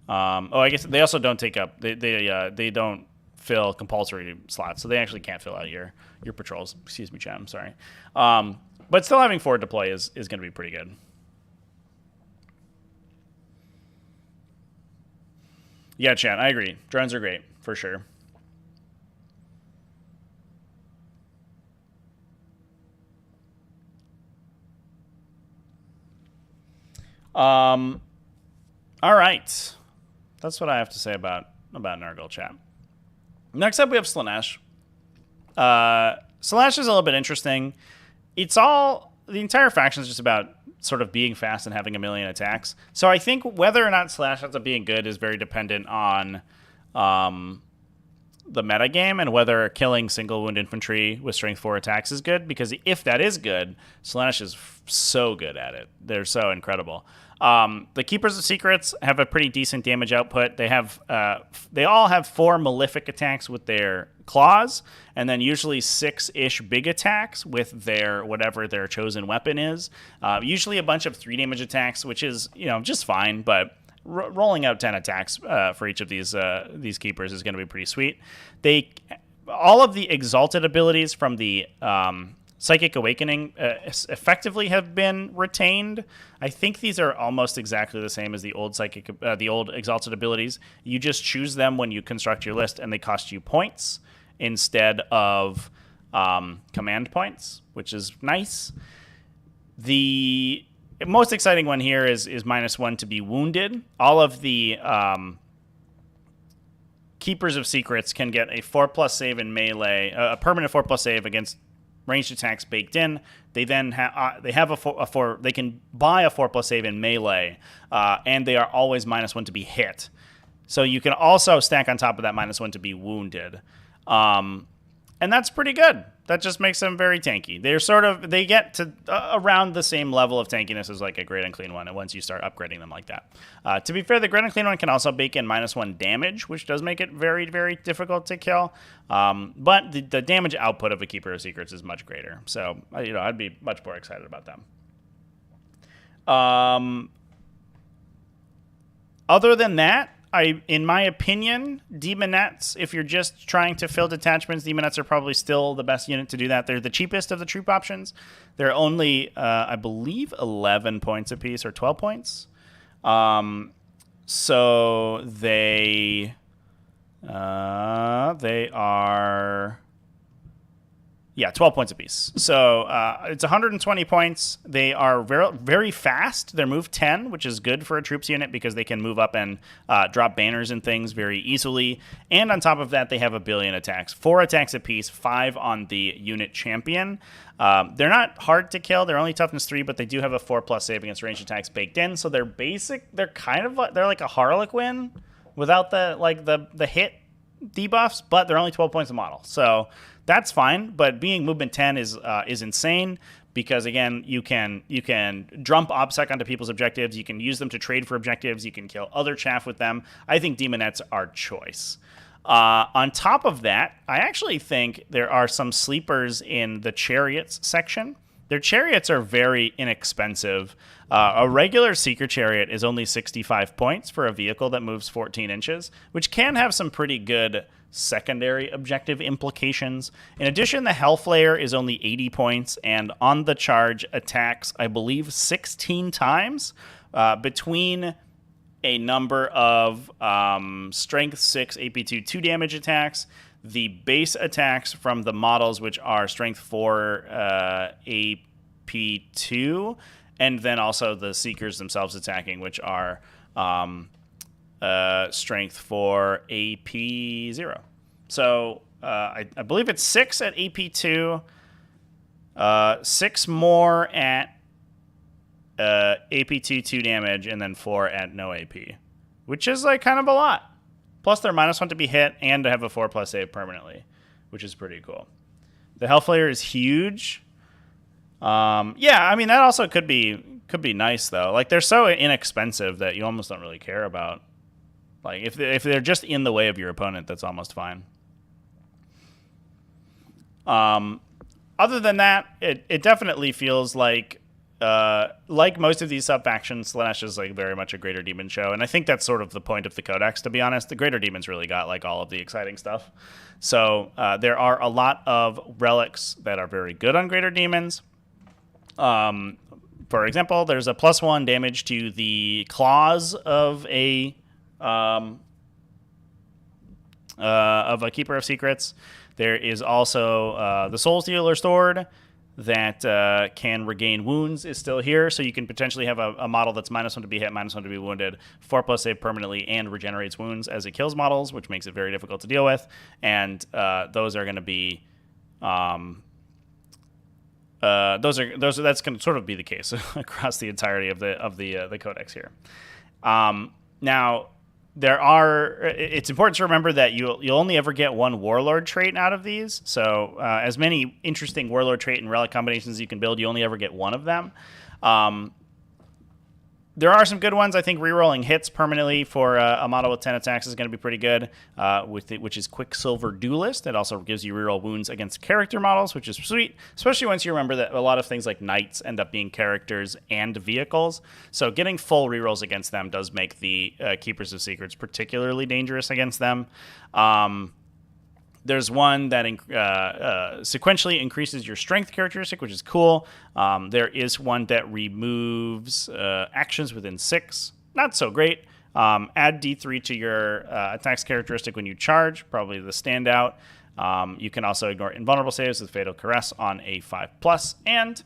I guess they also don't take up. They don't fill compulsory slots, so they actually can't fill out your patrols. Excuse me, chat. I'm sorry. But still having forward deploy is going to be pretty good. Yeah, chat, I agree. Drones are great, for sure. All right. That's what I have to say about Nurgle, chat. Next up, we have Slaanesh. Slaanesh is a little bit interesting. The entire faction is just about sort of being fast and having a million attacks. So I think whether or not Slaanesh ends up being good is very dependent on the metagame and whether killing single wound infantry with strength 4 attacks is good, because if that is good, Slaanesh is so good at it. They're so incredible. The Keepers of Secrets have a pretty decent damage output. They all have 4 malefic attacks with their claws, and then usually 6-ish big attacks with whatever their chosen weapon is. Usually a bunch of 3 damage attacks, which is just fine, but rolling out 10 attacks for each of these keepers is going to be pretty sweet. All of the exalted abilities from the Psychic Awakening effectively have been retained. I think these are almost exactly the same as the old the old Exalted abilities. You just choose them when you construct your list, and they cost you points instead of command points, which is nice. The most exciting one here is -1 to be wounded. All of the Keepers of Secrets can get a 4+ save in melee, a permanent 4+ save against ranged attacks baked in. They then have a 4. They can buy a 4+ save in melee, and they are always -1 to be hit. So you can also stack on top of that -1 to be wounded, and that's pretty good. That just makes them very tanky. They get to around the same level of tankiness as like a Great Unclean one, and once you start upgrading them like that. To be fair, the Great Unclean one can also bake in -1 damage, which does make it very, very difficult to kill. But the damage output of a Keeper of Secrets is much greater. So I'd be much more excited about them. Other than that, in my opinion, Demonettes, if you're just trying to fill detachments, Demonettes are probably still the best unit to do that. They're the cheapest of the troop options. They're only, I believe, 11 points apiece, or 12 points. So they are... Yeah, 12 points apiece. So it's 120 points. They are very, very fast. They're move 10, which is good for a troops unit because they can move up and drop banners and things very easily. And on top of that, they have a billion attacks. 4 attacks apiece, 5 on the unit champion. They're not hard to kill. They're only toughness 3, but they do have a 4+ save against ranged attacks baked in. So they're basic. They're like a Harlequin without the hit debuffs, but they're only 12 points a model. So that's fine, but being movement 10 is insane because, again, you can dump OBSEC onto people's objectives. You can use them to trade for objectives. You can kill other chaff with them. I think Demonettes are choice. On top of that, I actually think there are some sleepers in the Chariots section. Their chariots are very inexpensive. A regular Seeker Chariot is only 65 points for a vehicle that moves 14 inches, which can have some pretty good secondary objective implications. In addition, the Hellflayer is only 80 points, and on the charge attacks, I believe, 16 times between a number of Strength 6 AP2 2 damage attacks, the base attacks from the models, which are Strength 4 AP2, and then also the Seekers themselves attacking, which are Strength 4 AP0. So I believe it's 6 at AP2, 6 more at AP2 2 damage, and then 4 at no AP, which is like kind of a lot. Plus they're -1 to be hit and to have a 4+ save permanently, which is pretty cool. The Hellflayer is huge. Yeah, I mean, that also could be nice, though. Like, they're so inexpensive that you almost don't really care about. Like, if they're just in the way of your opponent, that's almost fine. Other than that, it definitely feels like most of these sub-factions, Slaanesh is like very much a Greater Demon show, and I think that's sort of the point of the Codex, to be honest. The Greater Demons really got like all of the exciting stuff. So there are a lot of relics that are very good on Greater Demons. For example, there's a +1 damage to the claws of a Keeper of Secrets. There is also the Soul Stealer Sword that can regain wounds is still here, so you can potentially have a model that's -1 to be hit, -1 to be wounded, 4+ save permanently, and regenerates wounds as it kills models, which makes it very difficult to deal with. And those are going to be that's going to sort of be the case across the entirety of the Codex here. Now, it's important to remember that you'll only ever get one Warlord trait out of these. So as many interesting Warlord trait and relic combinations as you can build, you only ever get one of them. There are some good ones. I think rerolling hits permanently for a model with 10 attacks is going to be pretty good, which is Quicksilver Duelist. It also gives you reroll wounds against character models, which is sweet, especially once you remember that a lot of things like knights end up being characters and vehicles. So getting full rerolls against them does make the Keepers of Secrets particularly dangerous against them. There's one that sequentially increases your strength characteristic, which is cool. There is one that removes actions within 6. Not so great. Add D3 to your attacks characteristic when you charge, probably the standout. You can also ignore invulnerable saves with Fatal Caress on a 5+, and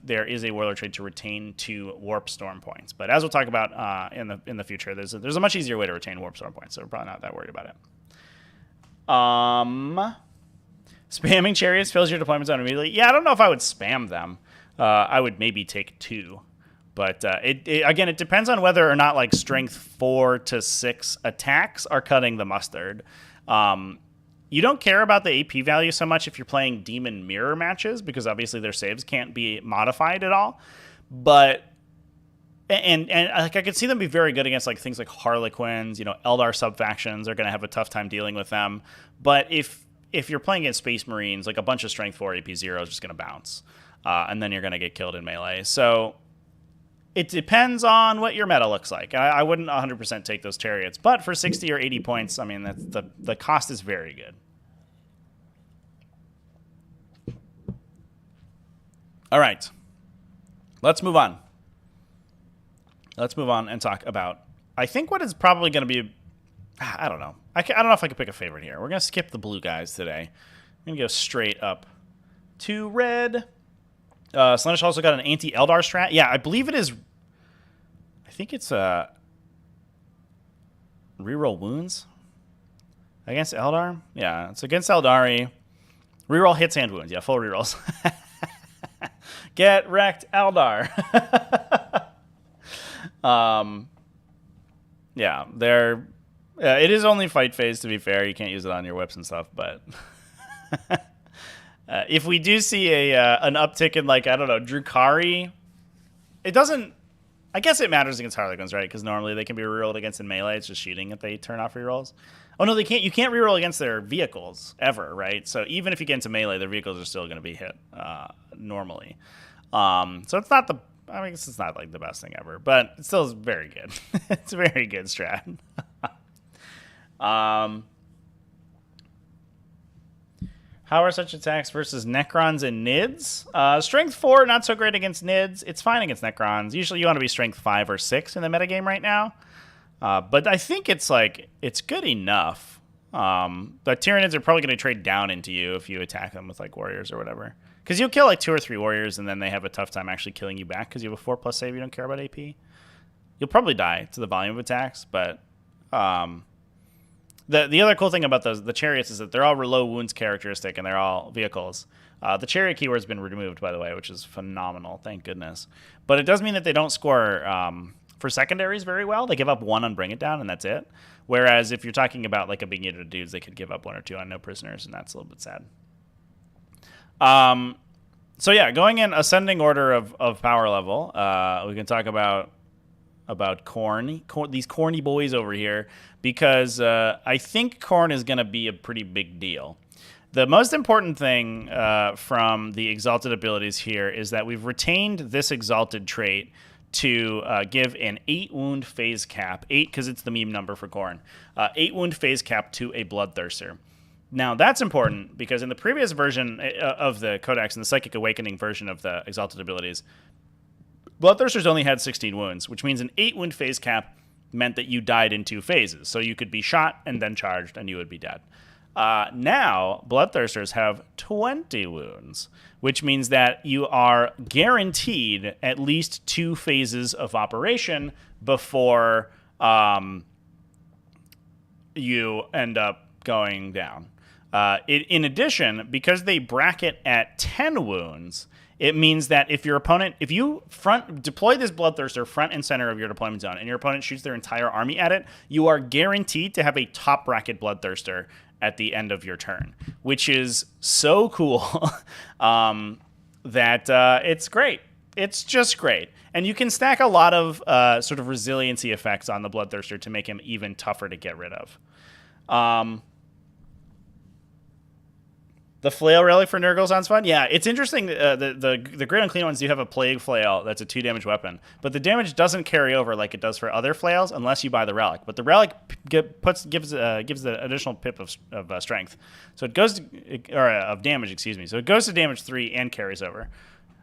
there is a Warlord trait to retain 2 Warp Storm points. But as we'll talk about in the future, there's a much easier way to retain Warp Storm points, so we're probably not that worried about it. Spamming chariots fills your deployment zone immediately. Yeah, I don't know if I would spam them. I would maybe take 2. But again, it depends on whether or not like strength 4 to 6 attacks are cutting the mustard. You don't care about the AP value so much if you're playing demon mirror matches, because obviously their saves can't be modified at all. But and like I could see them be very good against like things like Harlequins. Eldar subfactions are going to have a tough time dealing with them. But if you're playing against Space Marines, like a bunch of strength 4 AP 0 is just going to bounce, and then you're going to get killed in melee. So it depends on what your meta looks like. I wouldn't 100% take those chariots, but for 60 or 80 points, I mean, the cost is very good. All right, let's move on. Let's move on and talk about, I think, what is probably going to be, I don't know. I don't know if I could pick a favorite here. We're going to skip the blue guys today. I'm going to go straight up to red. Slaanesh also got an anti-Eldar strat. Yeah, I believe it is. I think it's reroll wounds against Eldar. Yeah, it's against Eldari. Reroll hits and wounds. Yeah, full rerolls. Get wrecked, Eldar. Yeah, they're. It is only fight phase, to be fair. You can't use it on your whips and stuff, but. If we do see an uptick in, like, I don't know, Drukhari, it doesn't... I guess it matters against Harlequins, right? Because normally they can be rerolled against in melee. It's just shooting if they turn off rerolls. Oh, no, they can't. You can't reroll against their vehicles ever, right? So even if you get into melee, their vehicles are still going to be hit normally. So it's not the... I mean, it's not, like, the best thing ever. But it still is very good. It's a very good strat. How are such attacks versus Necrons and Nids? Strength 4, not so great against Nids. It's fine against Necrons. Usually you want to be Strength 5 or 6 in the metagame right now. But I think it's good enough. But Tyranids are probably going to trade down into you if you attack them with like warriors or whatever. Because you'll kill like 2 or 3 warriors and then they have a tough time actually killing you back because you have a 4+ save. You don't care about AP. You'll probably die to the volume of attacks, but... The other cool thing about the chariots is that they're all low wounds characteristic and they're all vehicles. The chariot keyword's been removed, by the way, which is phenomenal. Thank goodness. But it does mean that they don't score for secondaries very well. They give up 1 on Bring It Down, and that's it. Whereas if you're talking about like a big unit of dudes, they could give up 1 or 2 on No Prisoners, and that's a little bit sad. So yeah, going in ascending order of power level, we can talk about Khorne, these corny boys over here, because I think Khorne is going to be a pretty big deal. The most important thing from the Exalted abilities here is that we've retained this Exalted trait to give an 8 wound phase cap, 8 because it's the meme number for Khorne, 8 wound phase cap to a Bloodthirster. Now, that's important because in the previous version of the Codex, and the Psychic Awakening version of the Exalted abilities, Bloodthirsters only had 16 wounds, which means an 8 wound phase cap meant that you died in 2 phases. So you could be shot and then charged and you would be dead. Now, Bloodthirsters have 20 wounds, which means that you are guaranteed at least 2 phases of operation before you end up going down. In addition, because they bracket at 10 wounds, it means that if you deploy this Bloodthirster front and center of your deployment zone, and your opponent shoots their entire army at it, you are guaranteed to have a top bracket Bloodthirster at the end of your turn, which is so cool that it's great. It's just great. And you can stack a lot of sort of resiliency effects on the Bloodthirster to make him even tougher to get rid of. The flail relic for Nurgle sounds fun. Yeah, it's interesting. The great unclean ones do have a plague flail that's a 2 damage weapon, but the damage doesn't carry over like it does for other flails unless you buy the relic. But the relic gives the additional pip of strength, so it goes of damage. Excuse me. So it goes to damage 3 and carries over.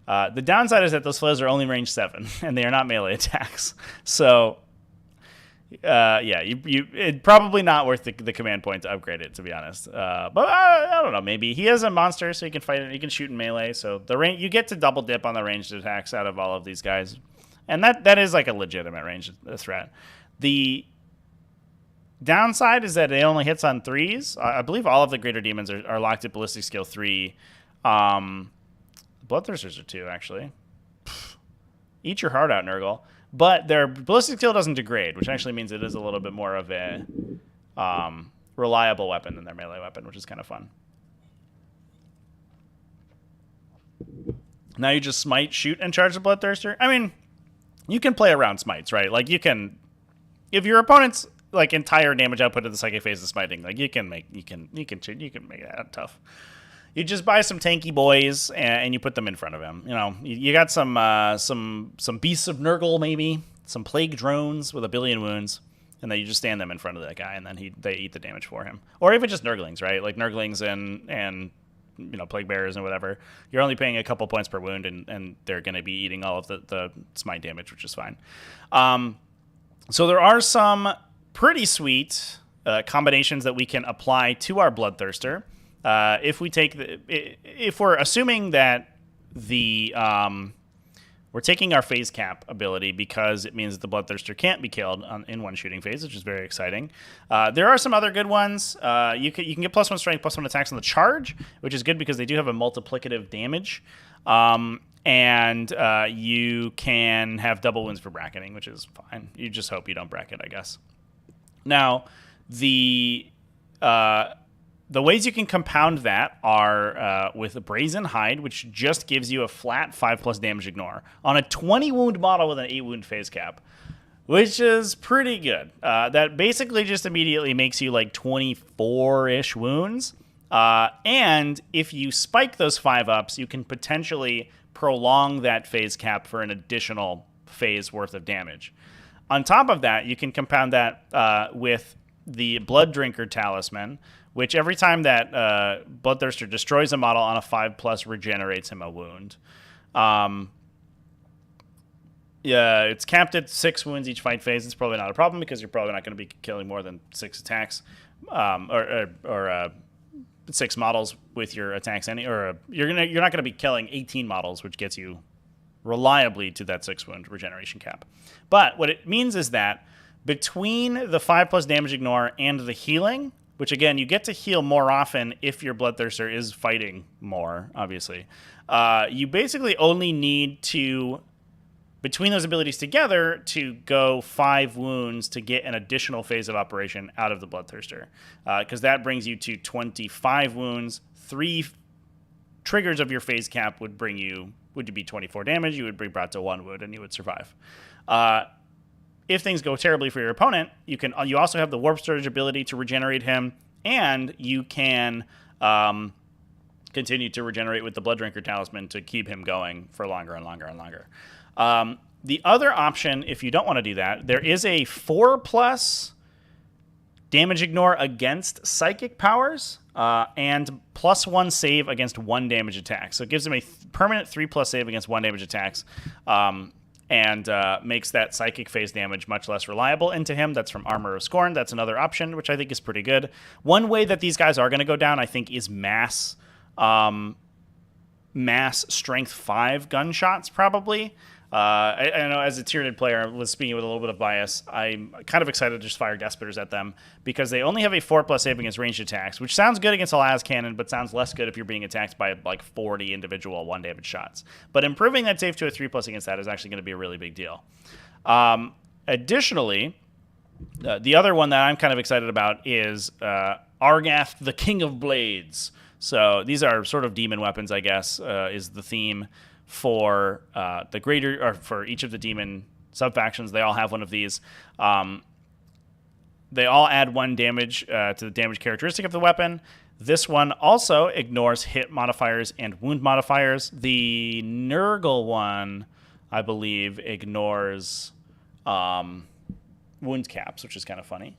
The downside is that those flails are only range 7 and they are not melee attacks. So. It's probably not worth the command point to upgrade it, to be honest. But I don't know. Maybe he is a monster, so he can fight it. He can shoot in melee. So the range, you get to double dip on the ranged attacks out of all of these guys, and that is like a legitimate range threat. The downside is that it only hits on 3s. I believe all of the greater demons are locked at ballistic skill 3. Bloodthirsters are 2 actually. Eat your heart out, Nurgle. But their ballistic skill doesn't degrade, which actually means it is a little bit more of a reliable weapon than their melee weapon, which is kind of fun. Now you just smite, shoot, and charge the Bloodthirster. I mean, you can play around smites, right? Like you can, if your opponent's like entire damage output of the psychic phase is smiting, like you can make that tough. You just buy some tanky boys and you put them in front of him. You know, you got some beasts of Nurgle, maybe some plague drones with 1 billion wounds, and then you just stand them in front of that guy, and then they eat the damage for him. Or even just Nurglings, right? Like Nurglings and plague bearers and whatever. You're only paying a couple points per wound, and they're going to be eating all of the smite damage, which is fine. So there are some pretty sweet combinations that we can apply to our Bloodthirster. If we're assuming that we're taking our phase cap ability because it means that the Bloodthirster can't be killed in one shooting phase, which is very exciting. There are some other good ones. You can get +1 strength, +1 attacks on the charge, which is good because they do have a multiplicative damage. And you can have double wounds for bracketing, which is fine. You just hope you don't bracket, I guess. Now, the ways you can compound that are with a Brazen Hide, which just gives you a flat 5+ damage ignore on a 20 wound model with an 8 wound phase cap, which is pretty good. That basically just immediately makes you like 24-ish wounds. And if you spike those 5-ups, you can potentially prolong that phase cap for an additional phase worth of damage. On top of that, you can compound that with the Blood Drinker Talisman, which every time that Bloodthirster destroys a model on a 5+ regenerates him a wound. It's capped at 6 wounds each fight phase. It's probably not a problem because you're probably not going to be killing more than 6 attacks or 6 models with your attacks. You're not going to be killing 18 models, which gets you reliably to that 6 wound regeneration cap. But what it means is that between the 5+ damage ignore and the healing, which again, you get to heal more often if your Bloodthirster is fighting more, obviously. You basically only need to, between those abilities together, to go 5 wounds to get an additional phase of operation out of the Bloodthirster. Because that brings you to 25 wounds. 3 triggers of your phase cap would be 24 damage. You would be brought to 1 wound and you would survive. If things go terribly for your opponent, you also have the Warp Surge ability to regenerate him, and you can continue to regenerate with the Blood Drinker Talisman to keep him going for longer and longer and longer. The other option, if you don't want to do that, there is a 4+ damage ignore against psychic powers and +1 save against 1 damage attack. So it gives him a permanent 3+ save against 1 damage attacks. And makes that psychic phase damage much less reliable into him. That's from Armor of Scorn. That's another option, which I think is pretty good. One way that these guys are going to go down, I think, is mass strength 5 gunshots, probably. I know as a Tyranid player, I was speaking with a little bit of bias. I'm kind of excited to just fire Despoters at them because they only have a 4+ save against ranged attacks, which sounds good against a las cannon, but sounds less good if you're being attacked by like 40 individual 1 damage shots. But improving that save to a 3+ against that is actually going to be a really big deal. Additionally, the other one that I'm kind of excited about is Argath, the King of Blades. So these are sort of demon weapons, I guess, is the theme for the greater, or for each of the demon subfactions. They all have one of these. They all add 1 damage to the damage characteristic of the weapon. This one also ignores hit modifiers and wound modifiers. The Nurgle one, I believe, ignores wound caps, which is kind of funny.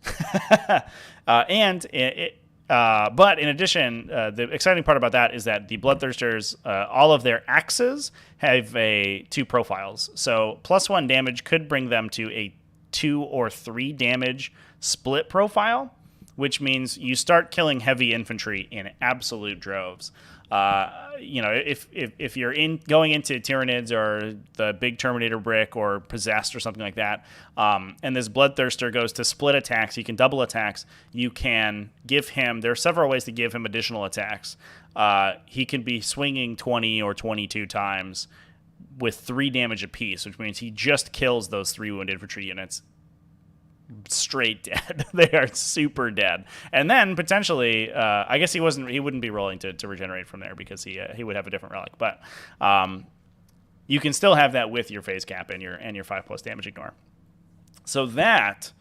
But in addition, the exciting part about that is that the Bloodthirsters, all of their axes have two profiles. So +1 damage could bring them to a 2 or 3 damage split profile, which means you start killing heavy infantry in absolute droves. If you're going into Tyranids or the big Terminator brick or Possessed or something like that, and this Bloodthirster goes to split attacks, he can double attacks. You can give him. There are several ways to give him additional attacks. He can be swinging 20 or 22 times with 3 damage apiece, which means he just kills those 3 wound infantry units straight dead. They are super dead. And then potentially, I guess he wouldn't be rolling to regenerate from there because he would have a different relic. But you can still have that with your phase cap and your 5+ damage ignore. So that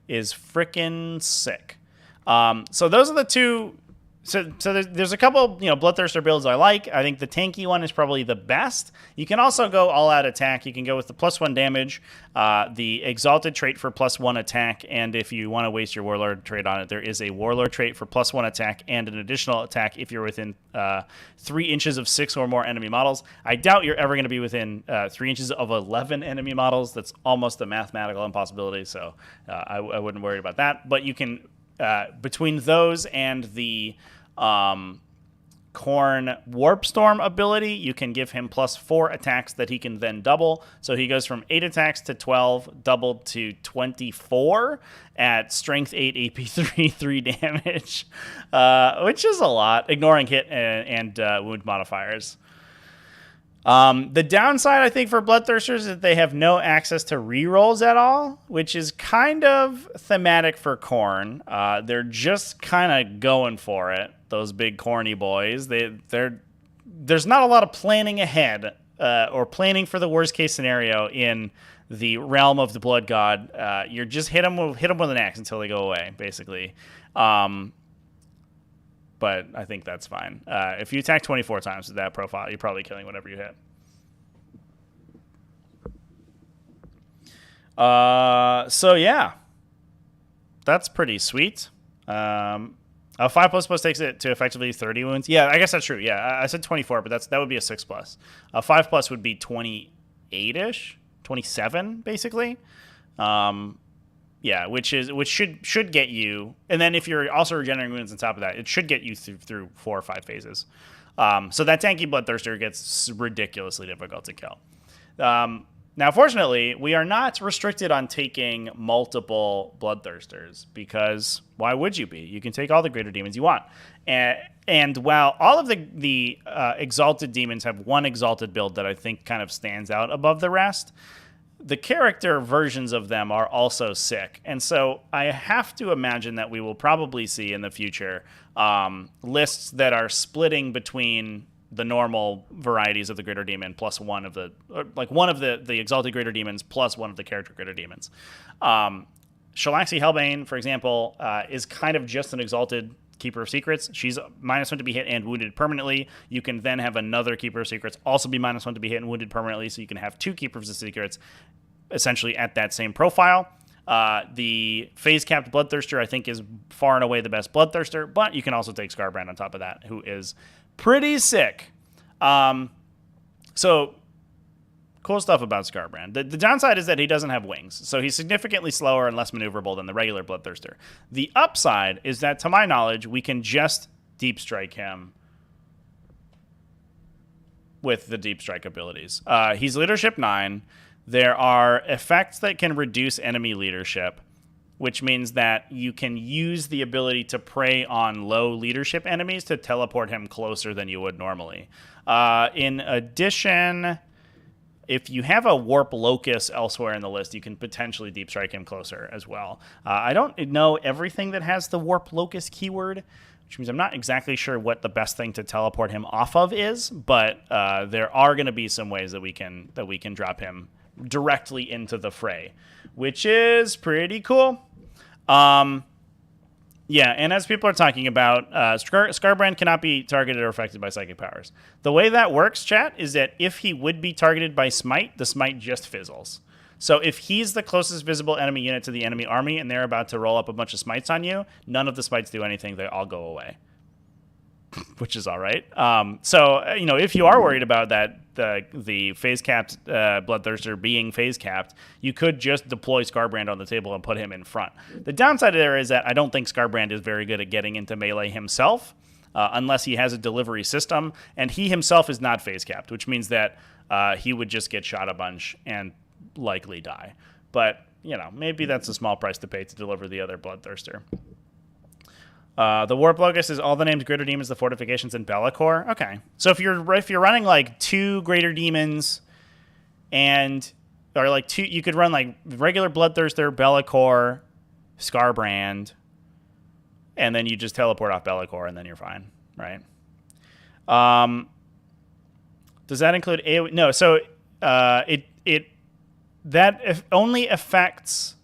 is freaking sick. So those are the two. So there's a couple, Bloodthirster builds I like. I think the tanky one is probably the best. You can also go all-out attack. You can go with the +1 damage, the Exalted trait for +1 attack, and if you want to waste your Warlord trait on it, there is a Warlord trait for +1 attack and an additional attack if you're within 3 inches of 6 or more enemy models. I doubt you're ever going to be within 3 inches of 11 enemy models. That's almost a mathematical impossibility, so I wouldn't worry about that. But you can, between those and the Khorne Warpstorm ability, you can give him +4 attacks that he can then double. So he goes from 8 attacks to 12, doubled to 24 at strength 8, AP 3, 3 damage, which is a lot, ignoring hit and wound modifiers. The downside, I think, for Bloodthirsters is that they have no access to rerolls at all, which is kind of thematic for Khorne. They're just kind of going for it, those big corny boys. There's not a lot of planning ahead or planning for the worst case scenario in the realm of the Blood God. You're just hit them with an axe until they go away, basically. But I think that's fine. If you attack 24 times with that profile, you're probably killing whatever you hit. So yeah, that's pretty sweet. A 5++ takes it to effectively 30 wounds. Yeah, I guess that's true. Yeah, I said 24, but that would be a 6+. A 5+ would be 28-ish, 27 basically. Yeah, which should get you, and then if you're also regenerating wounds on top of that, it should get you through 4 or 5 phases. So that tanky Bloodthirster gets ridiculously difficult to kill. Now, fortunately, we are not restricted on taking multiple Bloodthirsters because why would you be? You can take all the greater demons you want. And while all of the exalted demons have one exalted build that I think kind of stands out above the rest, the character versions of them are also sick. And so I have to imagine that we will probably see in the future lists that are splitting between the normal varieties of the greater demon plus one of the exalted greater demons plus one of the character greater demons. Shalaxi Hellbane, for example, is kind of just an exalted Keeper of Secrets. She's -1 to be hit and wounded permanently. You can then have another Keeper of Secrets also be -1 to be hit and wounded permanently, so you can have 2 Keepers of Secrets essentially at that same profile. The phase-capped Bloodthirster, I think, is far and away the best Bloodthirster, but you can also take Scarbrand on top of that, who is pretty sick. So cool stuff about Scarbrand. The downside is that he doesn't have wings, so he's significantly slower and less maneuverable than the regular Bloodthirster. The upside is that, to my knowledge, we can just Deep Strike him with the Deep Strike abilities. He's Leadership 9. There are effects that can reduce enemy leadership, which means that you can use the ability to prey on low leadership enemies to teleport him closer than you would normally. In addition, if you have a Warp Locus elsewhere in the list, you can potentially Deep Strike him closer as well. I don't know everything that has the Warp Locus keyword, which means I'm not exactly sure what the best thing to teleport him off of is, but there are going to be some ways that we can drop him directly into the fray, which is pretty cool. Yeah, and as people are talking about, Scarbrand cannot be targeted or affected by psychic powers. The way that works, chat, is that if he would be targeted by Smite, the Smite just fizzles. So if he's the closest visible enemy unit to the enemy army and they're about to roll up a bunch of Smites on you, none of the Smites do anything. They all go away, which is all right. So, if you are worried about that, the phase-capped Bloodthirster being phase-capped, you could just deploy Scarbrand on the table and put him in front. The downside there is that I don't think Scarbrand is very good at getting into melee himself, unless he has a delivery system, and he himself is not phase-capped, which means that he would just get shot a bunch and likely die. But, maybe that's a small price to pay to deliver the other Bloodthirster. The Warp Locust is all the names Greater Demons, the Fortifications, and Be'lakor. Okay, so if you're running like 2 Greater Demons, or like 2, you could run like regular Bloodthirster, Be'lakor, Scarbrand, and then you just teleport off Be'lakor, and then you're fine, right? Does that include AoE? No. So that only affects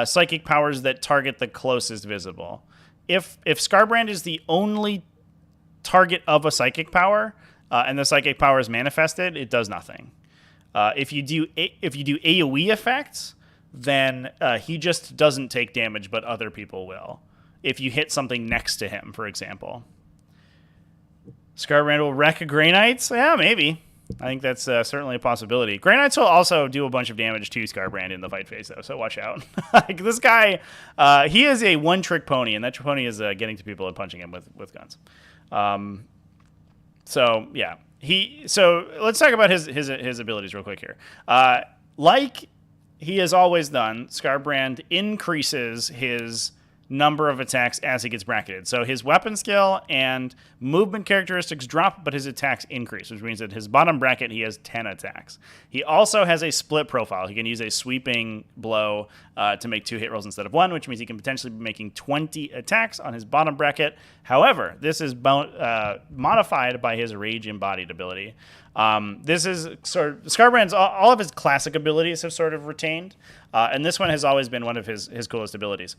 psychic powers that target the closest visible. If Scarbrand is the only target of a psychic power, and the psychic power is manifested, it does nothing. If you do AoE effects, then he just doesn't take damage, but other people will. If you hit something next to him, for example. Scarbrand will wreck Grey Knights? Yeah, maybe. I think that's certainly a possibility. Grey Knights will also do a bunch of damage to Scarbrand in the fight phase, though, so watch out. This guy, he is a one-trick pony, and that pony is getting to people and punching them with guns. So, yeah. So let's talk about his abilities real quick here. Like he has always done, Scarbrand increases his number of attacks as he gets bracketed. So his weapon skill and movement characteristics drop, but his attacks increase, which means that his bottom bracket, he has 10 attacks. He also has a split profile. He can use a sweeping blow to make 2 hit rolls instead of 1, which means he can potentially be making 20 attacks on his bottom bracket. However, this is modified by his Rage Embodied ability. This is sort of Scarbrand's, all of his classic abilities have sort of retained, and this one has always been one of his coolest abilities.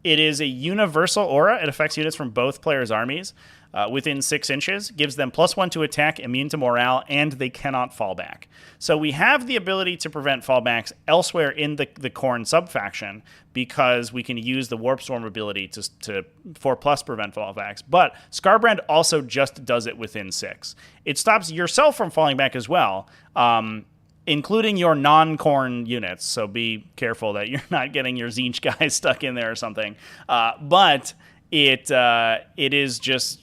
It is a universal aura. It affects units from both players' armies within 6 inches, gives them +1 to attack, immune to morale, and they cannot fall back. So we have the ability to prevent fallbacks elsewhere in the Khorne subfaction because we can use the Warp Storm ability to 4+ prevent fallbacks. But Scarbrand also just does it within 6. It stops yourself from falling back as well, including your non-Khorne units, so be careful that you're not getting your Tzeentch guys stuck in there or something. But it is just,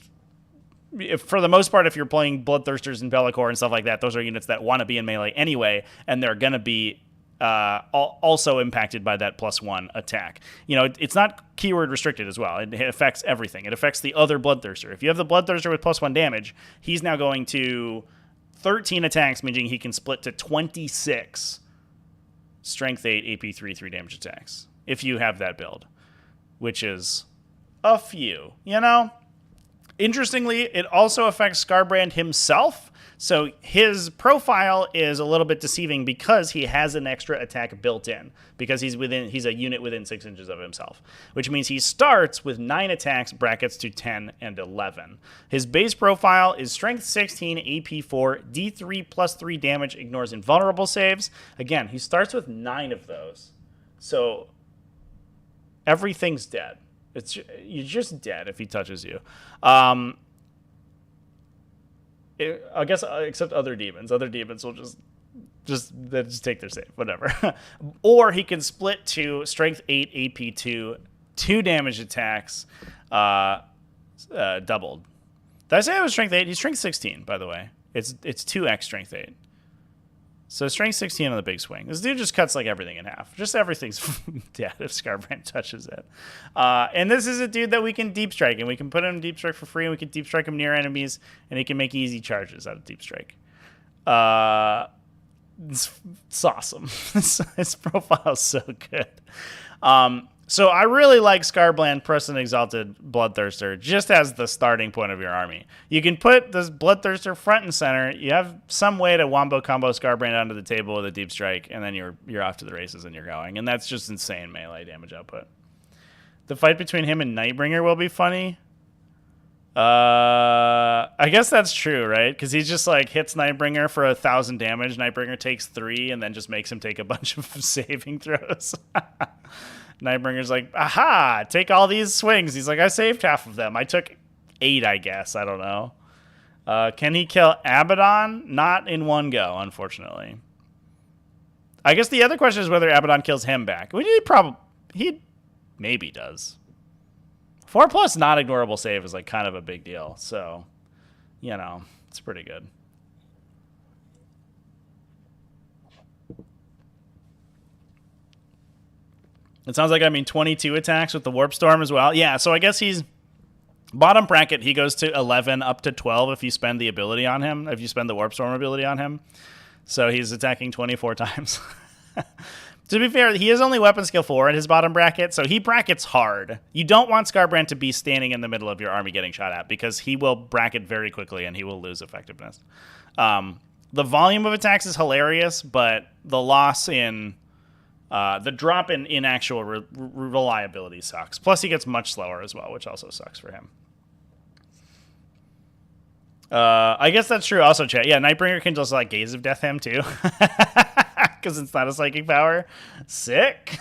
for the most part, if you're playing Bloodthirsters and Be'lakor and stuff like that, those are units that want to be in melee anyway, and they're going to be also impacted by that +1 attack. It's not keyword restricted as well. It affects everything. It affects the other Bloodthirster. If you have the Bloodthirster with +1 damage, he's now going to 13 attacks, meaning he can split to 26 Strength 8, AP 3 damage attacks, if you have that build, which is a few, Interestingly, it also affects Scarbrand himself, so his profile is a little bit deceiving because he has an extra attack built in, because he's a unit within 6 inches of himself, which means he starts with 9 attacks, brackets to 10 and 11. His base profile is Strength 16, AP 4, D3 +3 damage, ignores invulnerable saves. Again, he starts with 9 of those, so everything's dead. You're just dead if he touches you. I guess except other demons. Other demons will just take their save, whatever. Or he can split to Strength 8, AP 2, 2 damage attacks, doubled. Did I say I was Strength 8? He's Strength 16, by the way. It's 2x Strength 8. So Strength 16 on the big swing. This dude just cuts like everything in half. Just everything's dead if Scarbrand touches it. And this is a dude that we can deep strike, and we can put him in deep strike for free, and we can deep strike him near enemies, and he can make easy charges out of deep strike. It's awesome. His profile is so good. So I really like Scarbrand, Preston Exalted, Bloodthirster, just as the starting point of your army. You can put this Bloodthirster front and center. You have some way to wombo combo Scarbrand onto the table with a deep strike, and then you're off to the races and you're going. And that's just insane melee damage output. The fight between him and Nightbringer will be funny. I guess that's true, right? Because he just like hits Nightbringer for 1,000 damage. Nightbringer takes 3 and then just makes him take a bunch of saving throws. Nightbringer's like, aha, take all these swings. He's like, I saved half of them. I took 8, I guess. I don't know. Can he kill Abaddon? Not in one go, unfortunately. I guess the other question is whether Abaddon kills him back. He maybe does. 4+ not ignorable save is like kind of a big deal. So, you know, it's pretty good. It sounds like 22 attacks with the Warp Storm as well. Yeah, so I guess he's bottom bracket. He goes to 11 up to 12 if you spend the ability on him, if you spend the Warp Storm ability on him. So he's attacking 24 times. To be fair, he is only weapon skill 4 in his bottom bracket, so he brackets hard. You don't want Scarbrand to be standing in the middle of your army getting shot at, because he will bracket very quickly and he will lose effectiveness. The volume of attacks is hilarious, but the loss in... the drop in actual reliability sucks. Plus, he gets much slower as well, which also sucks for him. I guess that's true also, chat. Yeah, Nightbringer can just, like, Gaze of Death him, too. Because it's not a psychic power. Sick.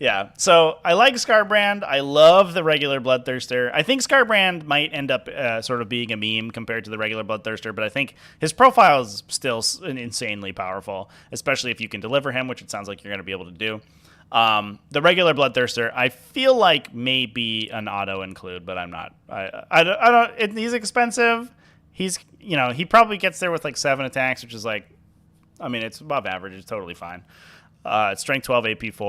Yeah, so I like Scarbrand. I love the regular Bloodthirster. I think Scarbrand might end up sort of being a meme compared to the regular Bloodthirster, but I think his profile is still insanely powerful, especially if you can deliver him, which it sounds like you're going to be able to do. The regular Bloodthirster, I feel like may be an auto include, but I'm not. I don't. He's expensive. He's, you know, he probably gets there with like 7 attacks, which is like, I mean, it's above average. It's totally fine. Strength 12 AP4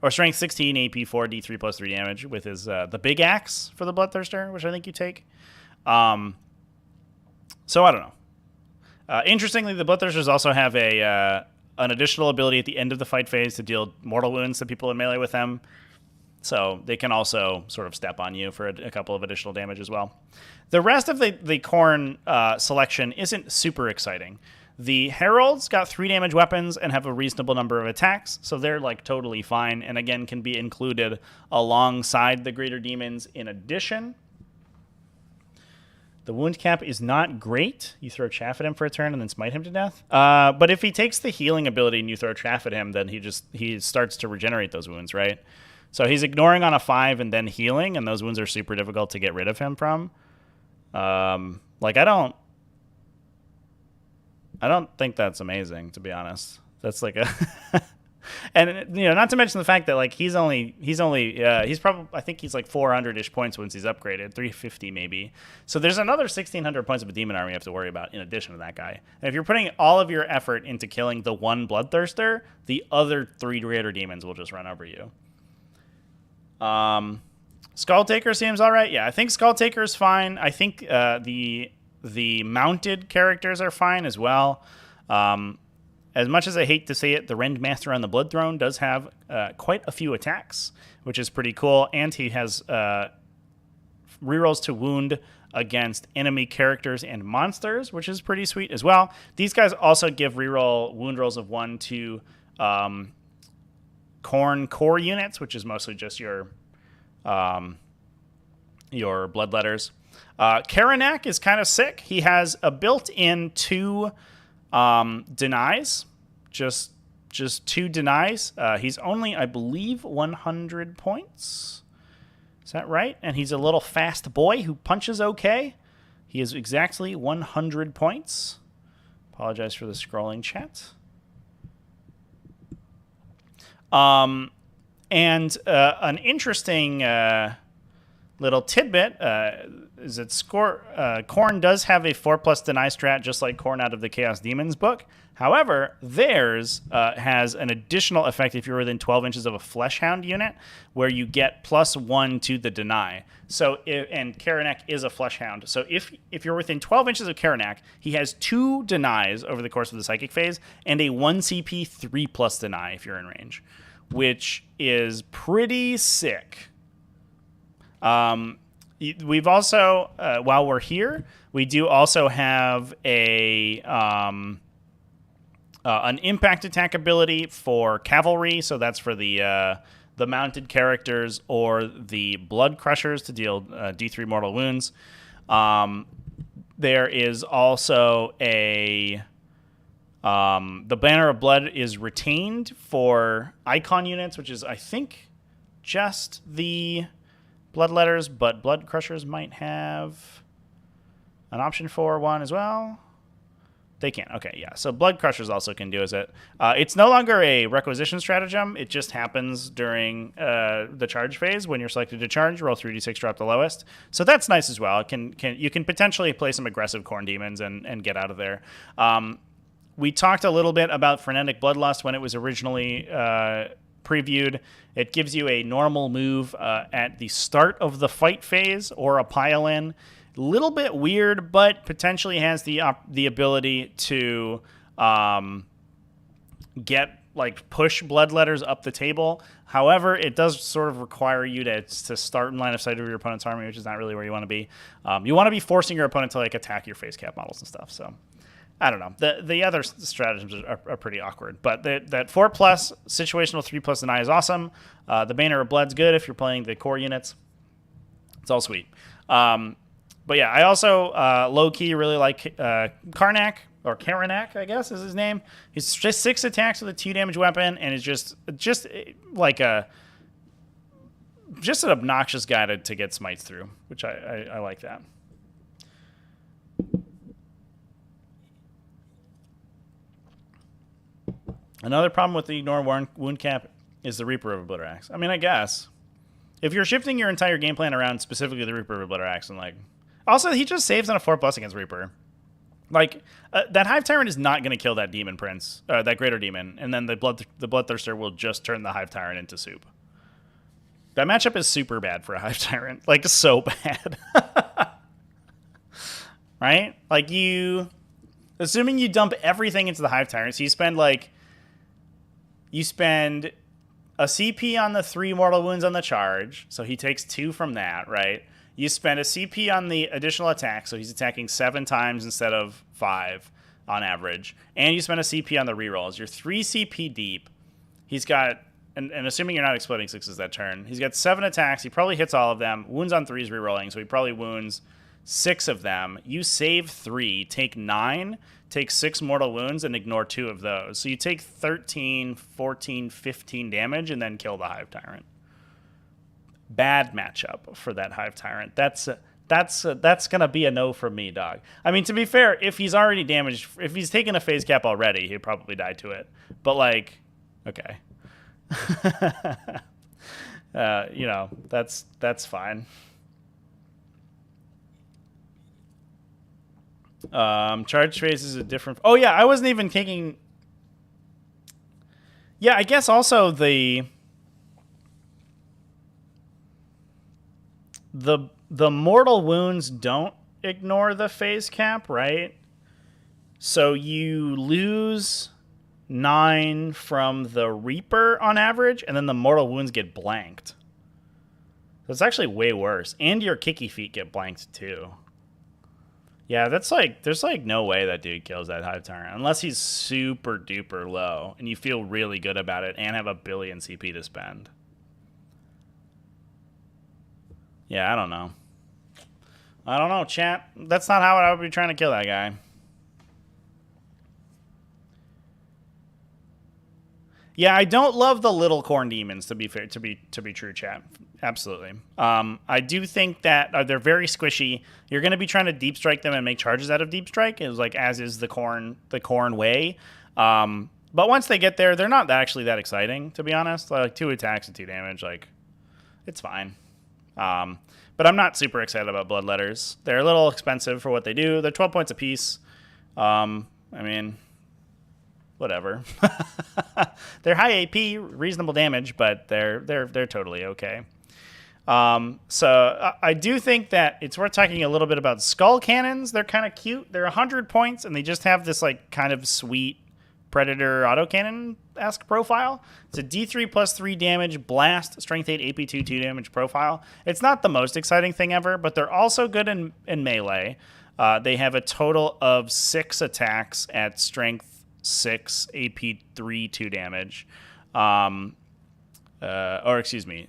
or strength 16 AP4 D3 plus 3 damage with his the big axe for the Bloodthirster, which I think you take. So I don't know. Interestingly, the Bloodthirsters also have an additional ability at the end of the fight phase to deal mortal wounds to people in melee with them. So they can also sort of step on you for a couple of additional damage as well. The rest of the Khorne selection isn't super exciting. The Heralds got 3 damage weapons and have a reasonable number of attacks, so they're like totally fine, and again can be included alongside the Greater Demons in addition. The wound cap is not great. You throw chaff at him for a turn and then smite him to death. But if he takes the healing ability and you throw chaff at him, then he starts to regenerate those wounds, right? So he's ignoring on a 5 and then healing, and those wounds are super difficult to get rid of him from. Like I don't think that's amazing, to be honest. That's like a and, you know, not to mention the fact that like he's probably, I think he's like 400-ish points once he's upgraded, 350 maybe. So there's another 1,600 points of a demon army you have to worry about in addition to that guy. And if you're putting all of your effort into killing the one Bloodthirster, the other 3 Greater Demons will just run over you. Skulltaker seems all right. Yeah, I think Skulltaker is fine. I think the mounted characters are fine as well. As much as I hate to say it, the Rendmaster on the Blood Throne does have quite a few attacks, which is pretty cool. And he has rerolls to wound against enemy characters and monsters, which is pretty sweet as well. These guys also give reroll wound rolls of 1 to Khorne core units, which is mostly just your bloodletters. Karanak is kind of sick. He has a built-in 2 denies, just 2 denies. He's only, I believe, 100 points. Is that right? And he's a little fast boy who punches okay. He is exactly 100 points. Apologize for the scrolling chat. And an interesting little tidbit is that Khorne does have a 4+ deny strat, just like Khorne out of the Chaos Demons book. However, theirs has an additional effect if you're within 12 inches of a Fleshhound unit, where you get +1 to the deny. So, and Karanak is a Fleshhound. So if you're within 12 inches of Karanak, he has 2 denies over the course of the psychic phase, and a 1 CP 3+ deny if you're in range, which is pretty sick. We've also, while we're here, we do also have an impact attack ability for cavalry. So that's for the the mounted characters or the blood crushers to deal D3 mortal wounds. There is also a the Banner of Blood is retained for icon units, which is, I think, just the Bloodletters, but Blood Crushers might have an option for one as well. They can. Okay, yeah. So Blood Crushers also can do it. It's no longer a requisition stratagem. It just happens during the charge phase. When you're selected to charge, roll 3d6, drop the lowest. So that's nice as well. You can potentially play some aggressive Khorne Daemons and get out of there. We talked a little bit about Frenetic Bloodlust when it was originally previewed. It gives you a normal move at the start of the fight phase or a pile-in. Little bit weird, but potentially has the ability to push Bloodletters up the table. However, it does sort of require you to start in line of sight of your opponent's army, which is not really where you want to be. You want to be forcing your opponent to attack your face cap models and stuff. So I don't know. The other stratagems are pretty awkward, but that 4+ situational 3+ deny is awesome. The Banner of Blood's good if you're playing the core units. It's all sweet. But yeah, I also low-key really like Karnak, or Karanak, I guess is his name. He's just 6 attacks with a 2 damage weapon, and is just like an obnoxious guy to get smites through, which I like that. Another problem with the ignore wound cap is the Reaper of a Blitter Axe. I mean, I guess if you're shifting your entire game plan around specifically the Reaper of a Blitter Axe, and also he just saves on a 4+ against Reaper. That Hive Tyrant is not going to kill that Demon Prince, that Greater Demon, and then the Bloodthirster will just turn the Hive Tyrant into soup. That matchup is super bad for a Hive Tyrant, so bad. Right? Assuming you dump everything into the Hive Tyrant, so you spend a CP on the 3 mortal wounds on the charge, so he takes 2 from that, right? You spend a CP on the additional attack, so he's attacking 7 times instead of 5 on average. And you spend a CP on the rerolls. You're 3 CP deep. He's got, and assuming you're not exploding 6s that turn, he's got 7 attacks. He probably hits all of them. Wounds on 3 is rerolling, so he probably wounds 6 of them. You save 3, take 9, take 6 mortal wounds, and ignore 2 of those. So you take 13, 14, 15 damage, and then kill the Hive Tyrant. Bad matchup for that Hive Tyrant. That's gonna be a no from me, dog. I mean, to be fair, if he's already damaged, if he's taken a phase cap already, he'd probably die to it. But okay, that's fine. Charge phase is a different. Oh yeah, I wasn't even thinking. Yeah, I guess also the mortal wounds don't ignore the phase cap, right? So you lose 9 from the Reaper on average, and then the mortal wounds get blanked. That's actually way worse. And your kicky feet get blanked too. Yeah, that's there's no way that dude kills that Hive Tyrant unless he's super duper low and you feel really good about it and have a billion CP to spend. Yeah, I don't know. Chat. That's not how I would be trying to kill that guy. Yeah, I don't love the little Khorne Daemons, to be fair, to be true, chat. Absolutely. I do think that they're very squishy. You're going to be trying to deep strike them and make charges out of deep strike, as is the Khorne way. But once they get there, they're not actually that exciting, to be honest. 2 attacks and 2 damage, it's fine. But I'm not super excited about Bloodletters. They're a little expensive for what they do. They're 12 points apiece. I mean, whatever. They're high AP, reasonable damage, but they're totally okay. So I do think that it's worth talking a little bit about Skull Cannons. They're kind of cute. They're 100 points, and they just have this kind of sweet Predator autocannon-esque profile. It's a D3 plus 3 damage, blast, strength 8, AP2, 2 damage profile. It's not the most exciting thing ever, but they're also good in melee. They have a total of 6 attacks at strength 6, AP3, 2 damage. or excuse me,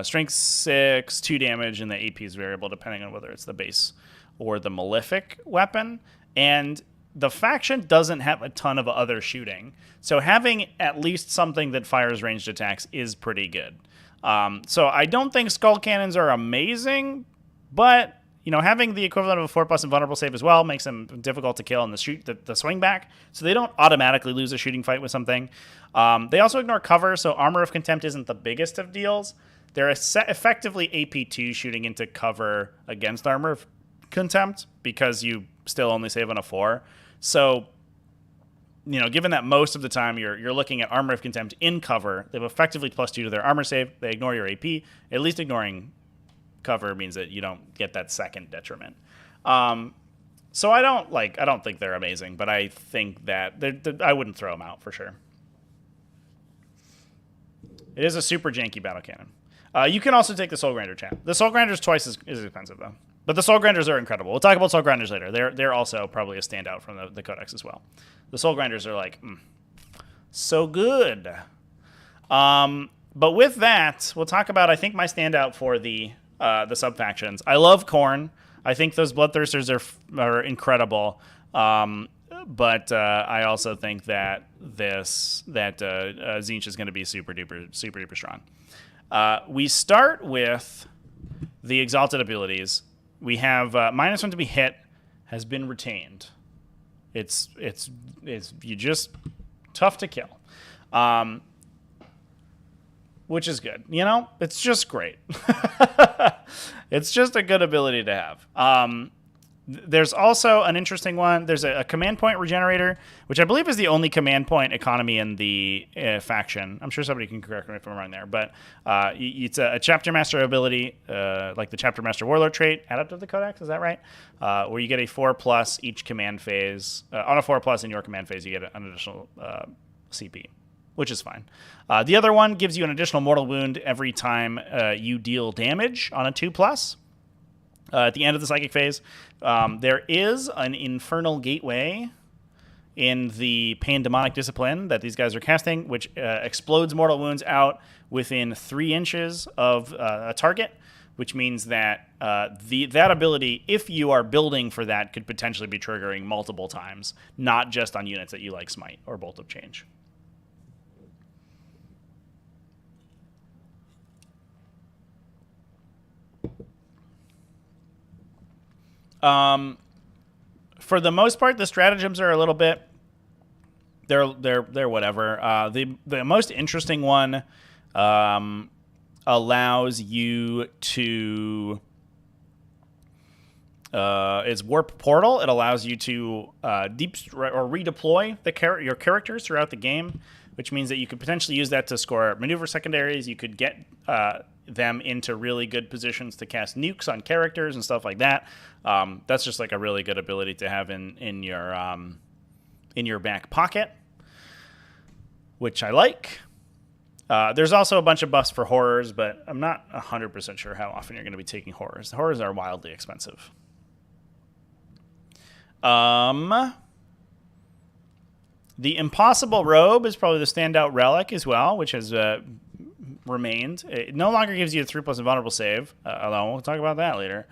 strength 6, 2 damage, and the AP is variable depending on whether it's the base or the malefic weapon. And the faction doesn't have a ton of other shooting, so having at least something that fires ranged attacks is pretty good. So I don't think skull cannons are amazing, but having the equivalent of a 4+ invulnerable save as well makes them difficult to kill in the swing back, so they don't automatically lose a shooting fight with something. They also ignore cover, so Armor of Contempt isn't the biggest of deals. They're effectively AP2 shooting into cover against Armor of Contempt because you still only save on a 4. So, given that most of the time you're looking at Armor of Contempt in cover, they have effectively +2 to their armor save. They ignore your AP. At least ignoring cover means that you don't get that second detriment. So I don't think they're amazing, but I think that I wouldn't throw them out for sure. It is a super janky battle cannon. You can also take the Soul Grinder champ. The Soul Grinder's twice as expensive though, but the Soul Grinders are incredible. We'll talk about Soul Grinders later. They're also probably a standout from the Codex as well. The Soul Grinders are like so good. But with that, we'll talk about I think my standout for the sub factions. I love Khorne. I think those Bloodthirsters are incredible. But I also think that Tzeentch is going to be super duper strong. We start with the exalted abilities. We have -1 to be hit has been retained. It's you just tough to kill, which is good. It's just great. It's just a good ability to have. There's also an interesting one. There's a command point regenerator, which I believe is the only command point economy in the faction. I'm sure somebody can correct me if I'm wrong there, but it's a Chapter Master ability, like the Chapter Master Warlord trait, added to the Codex, is that right? Where you get a 4+ each command phase. On a 4+ in your command phase, you get an additional CP, which is fine. The other one gives you an additional mortal wound every time you deal damage on a 2+. At the end of the psychic phase, there is an infernal gateway in the Pandemonic Discipline that these guys are casting, which explodes mortal wounds out within 3 inches of a target, which means that that ability, if you are building for that, could potentially be triggering multiple times, not just on units that you like Smite or Bolt of Change. For the most part, the stratagems are a little bit they're whatever. The most interesting one allows you to is Warp Portal. It allows you to redeploy your characters throughout the game, which means that you could potentially use that to score maneuver secondaries. You could get them into really good positions to cast nukes on characters and stuff like that. That's just like a really good ability to have in your back pocket, which I like. There's also a bunch of buffs for horrors, but I'm not 100% sure how often you're going to be taking horrors. The horrors are wildly expensive. The Impossible Robe is probably the standout relic as well, which has remained. It no longer gives you a 3+ invulnerable save, although we'll talk about that later.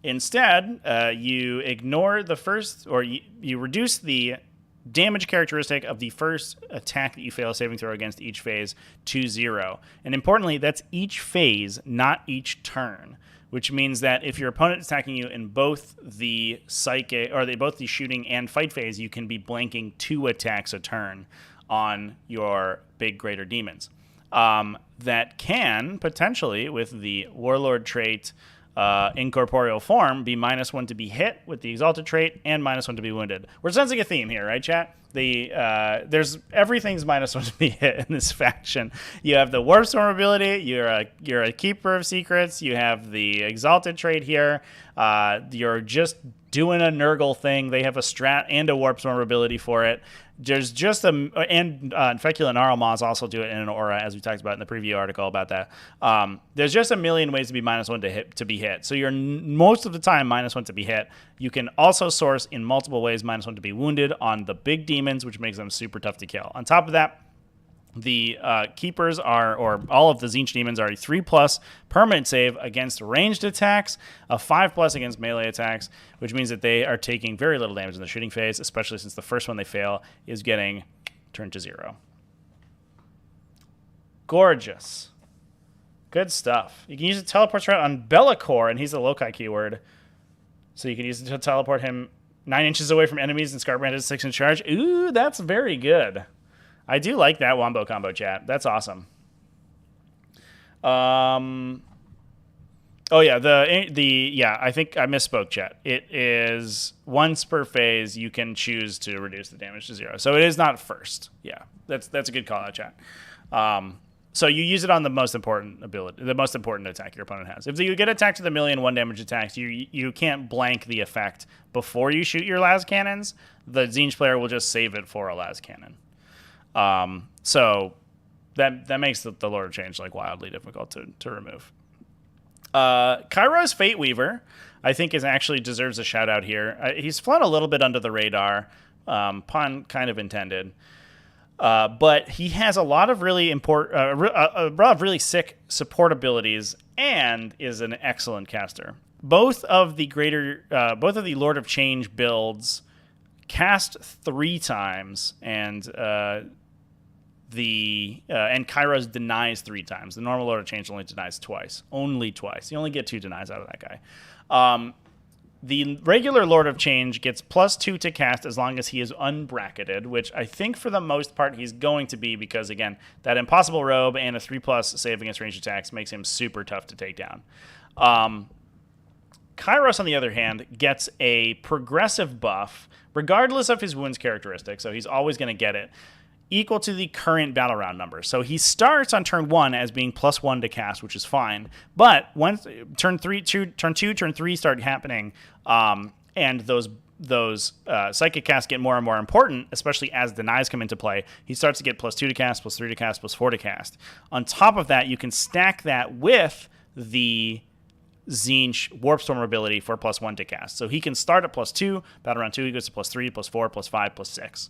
Instead, you ignore the first, or you reduce the damage characteristic of the first attack that you fail a saving throw against each phase to 0. And importantly, that's each phase, not each turn, which means that if your opponent is attacking you in both the psychic or both the shooting and fight phase, you can be blanking 2 attacks a turn on your big greater demons. That can potentially, with the Warlord trait incorporeal form, be -1 to be hit with the Exalted trait and -1 to be wounded. We're sensing a theme here, right, chat? Everything's -1 to be hit in this faction. You have the Warp Storm ability. You're a Keeper of Secrets. You have the Exalted trait here. You're just doing a Nurgle thing. They have a strat and a Warp Storm ability for it. There's just and Feculent Gnarlmaws also do it in an aura, as we talked about in the preview article about that. There's just a million ways to be -1 to be hit. So you're most of the time -1 to be hit. You can also source in multiple ways -1 to be wounded on the big demons, which makes them super tough to kill. On top of that, The keepers are, or all of the Tzeentch Demons are a 3+ permanent save against ranged attacks, a 5+ against melee attacks, which means that they are taking very little damage in the shooting phase, especially since the first one they fail is getting turned to 0. Gorgeous. Good stuff. You can use a teleport strat on Be'lakor, and he's a Lokai keyword. So you can use it to teleport him 9 inches away from enemies and Scarbrand is 6 in charge. Ooh, that's very good. I do like that wombo combo, chat. That's awesome. Oh yeah, I think I misspoke, chat. It is once per phase you can choose to reduce the damage to 0. So it is not first. Yeah, that's a good call out, chat. So you use it on the most important ability, the most important attack your opponent has. If you get attacked with a million 1-damage attacks, you can't blank the effect before you shoot your las cannons. The Tzeentch player will just save it for a las cannon. So that makes the Lord of Change like wildly difficult to remove. Kairos Fate Weaver, I think, actually deserves a shout out here. He's flown a little bit under the radar, pun kind of intended. But he has a lot of really a lot of really sick support abilities and is an excellent caster. Both of the Lord of Change builds cast 3 times, and Kairos denies 3 times. The normal Lord of Change only denies twice. Only twice. You only get 2 denies out of that guy. The regular Lord of Change gets +2 to cast as long as he is unbracketed, which I think for the most part he's going to be because, again, that Impossible Robe and a 3+ save against ranged attacks makes him super tough to take down. Kairos, on the other hand, gets a progressive buff regardless of his wounds characteristic, so he's always going to get it, equal to the current battle round number. So he starts on turn 1 as being +1 to cast, which is fine. But once turn 2, turn 3 start happening, and those psychic casts get more and more important, especially as denies come into play, he starts to get +2 to cast, +3 to cast, +4 to cast. On top of that, you can stack that with the Tzeentch Warpstorm ability for +1 to cast. So he can start at +2, battle round 2 he goes to +3, +4, +5, +6.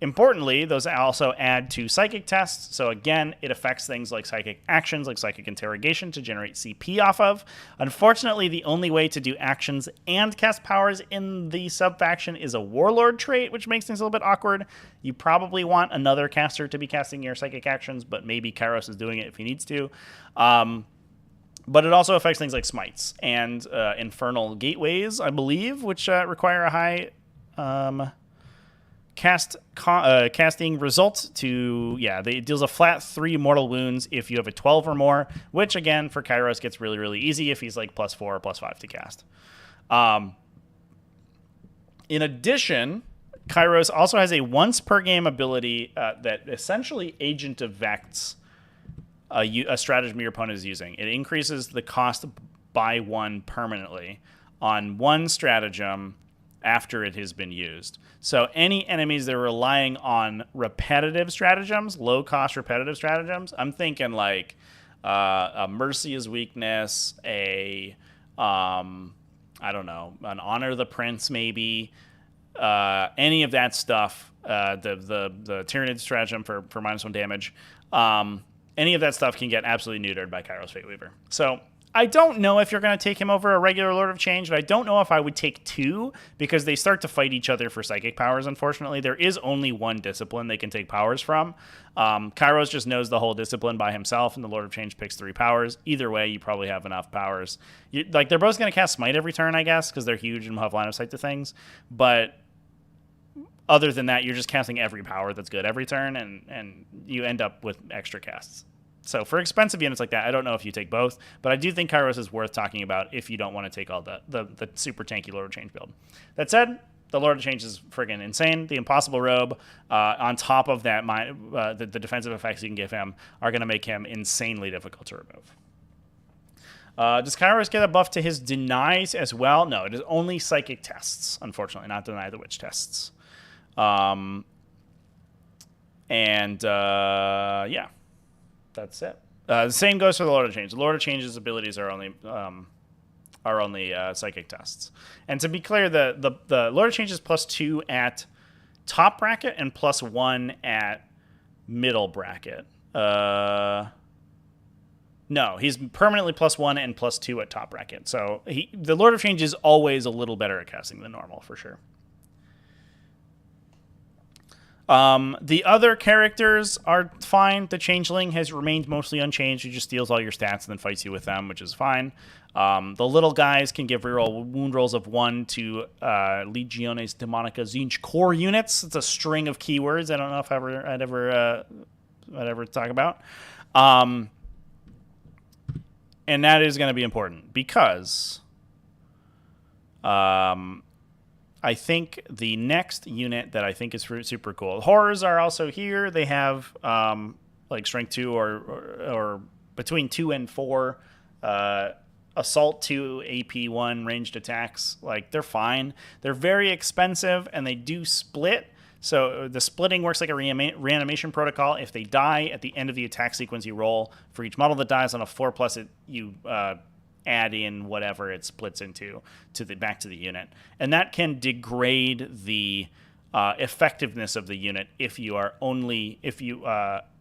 Importantly, those also add to psychic tests. So again, it affects things like psychic actions, like psychic interrogation to generate CP off of. Unfortunately, the only way to do actions and cast powers in the sub-faction is a warlord trait, which makes things a little bit awkward. You probably want another caster to be casting your psychic actions, but maybe Kairos is doing it if he needs to. But it also affects things like smites and infernal gateways, I believe, which require a high casting result to, it deals a flat 3 mortal wounds if you have a 12 or more, which again for Kairos gets really, really easy if he's like +4 or +5 to cast. In addition, Kairos also has a once per game ability that essentially agent effects a stratagem your opponent is using. It increases the cost by 1 permanently on one stratagem after it has been used. So any enemies that are relying on repetitive stratagems, low-cost repetitive stratagems, I'm thinking like a Mercy is weakness, I don't know, an Honor the Prince maybe, any of that stuff, the Tyrannid stratagem for -1 damage, any of that stuff can get absolutely neutered by Kairos Fate Weaver. So I don't know if you're going to take him over a regular Lord of Change, but I don't know if I would take 2 because they start to fight each other for psychic powers, unfortunately. There is only one discipline they can take powers from. Kairos just knows the whole discipline by himself, and the Lord of Change picks 3 powers. Either way, you probably have enough powers. They're both going to cast Smite every turn, I guess, because they're huge and will have line of sight to things. But other than that, you're just casting every power that's good every turn, and you end up with extra casts. So for expensive units like that, I don't know if you take both, but I do think Kairos is worth talking about if you don't want to take all the super tanky Lord of Change build. That said, the Lord of Change is friggin' insane. The Impossible Robe, on top of that, the defensive effects you can give him are going to make him insanely difficult to remove. Does Kairos get a buff to his denies as well? No, it is only psychic tests, unfortunately, not deny the witch tests. Yeah. That's it. The same goes for the Lord of Change. The Lord of Change's abilities are only psychic tests. And to be clear, the Lord of Change is +2 at top bracket and +1 at middle bracket. No, he's permanently +1 and +2 at top bracket. So the Lord of Change is always a little better at casting than normal, for sure. The other characters are fine. The Changeling has remained mostly unchanged. He just steals all your stats and then fights you with them, which is fine. The little guys can give reroll wound rolls of 1 to Legiones Demonica Tzeentch core units. It's a string of keywords. I don't know if I'd ever talk about. And that is going to be important because I think the next unit that I think is super cool. Horrors are also here. They have like strength 2 or between 2 and 4, assault 2, AP 1, ranged attacks. Like, they're fine. They're very expensive and they do split. So the splitting works like a reanimation protocol. If they die at the end of the attack sequence you roll, for each model that dies on a 4+, you add in whatever it splits into back to the unit. And that can degrade the effectiveness of the unit if you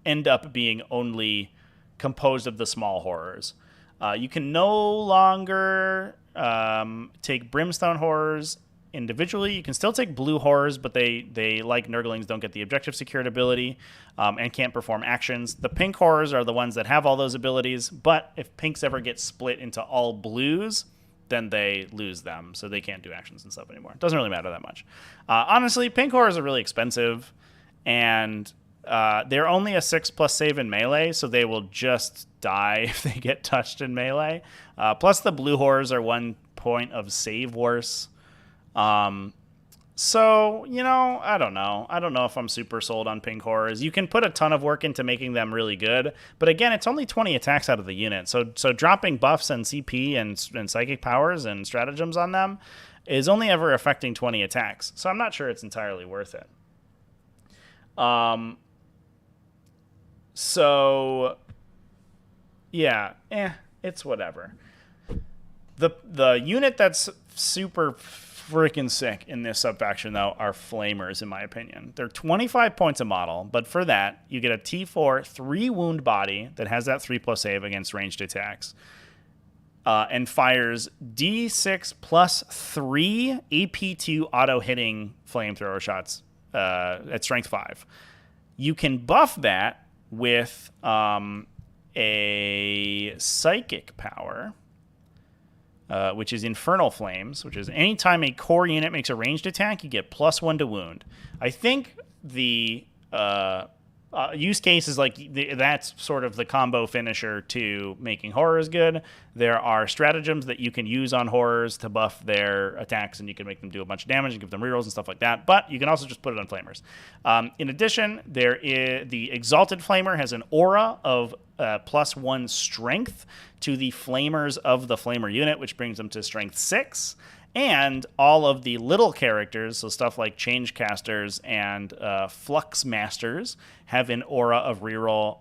end up being only composed of the small horrors. You can no longer take brimstone horrors individually. You can still take blue horrors, but they like Nurglings, don't get the objective secured ability and can't perform actions. The pink horrors are the ones that have all those abilities, but if pinks ever get split into all blues, then they lose them, so they can't do actions and stuff anymore. It doesn't really matter that much. Honestly, pink horrors are really expensive, and they're only a 6+ save in melee, so they will just die if they get touched in melee. Plus the blue horrors are 1 point of save worse. So, I don't know. I don't know if I'm super sold on pink horrors. You can put a ton of work into making them really good, but again, it's only 20 attacks out of the unit. So dropping buffs and CP and psychic powers and stratagems on them is only ever affecting 20 attacks. So I'm not sure it's entirely worth it. So yeah, it's whatever. The unit that's super freaking sick in this subfaction, though, are Flamers, in my opinion. They're 25 points a model, but for that, you get a T4 3 wound body that has that 3+ save against ranged attacks and fires D6 plus 3 AP2 auto-hitting flamethrower shots at strength 5. You can buff that with a psychic power, which is Infernal Flames, which is anytime a core unit makes a ranged attack, you get +1 to wound. I think the use case is like that's sort of the combo finisher to making horrors good. There are stratagems that you can use on horrors to buff their attacks, and you can make them do a bunch of damage and give them rerolls and stuff like that. But you can also just put it on Flamers. In addition, there is the Exalted Flamer has an aura of +1 strength to the Flamers of the Flamer unit, which brings them to strength 6. And all of the little characters, so stuff like Change Casters and Flux Masters, have an aura of reroll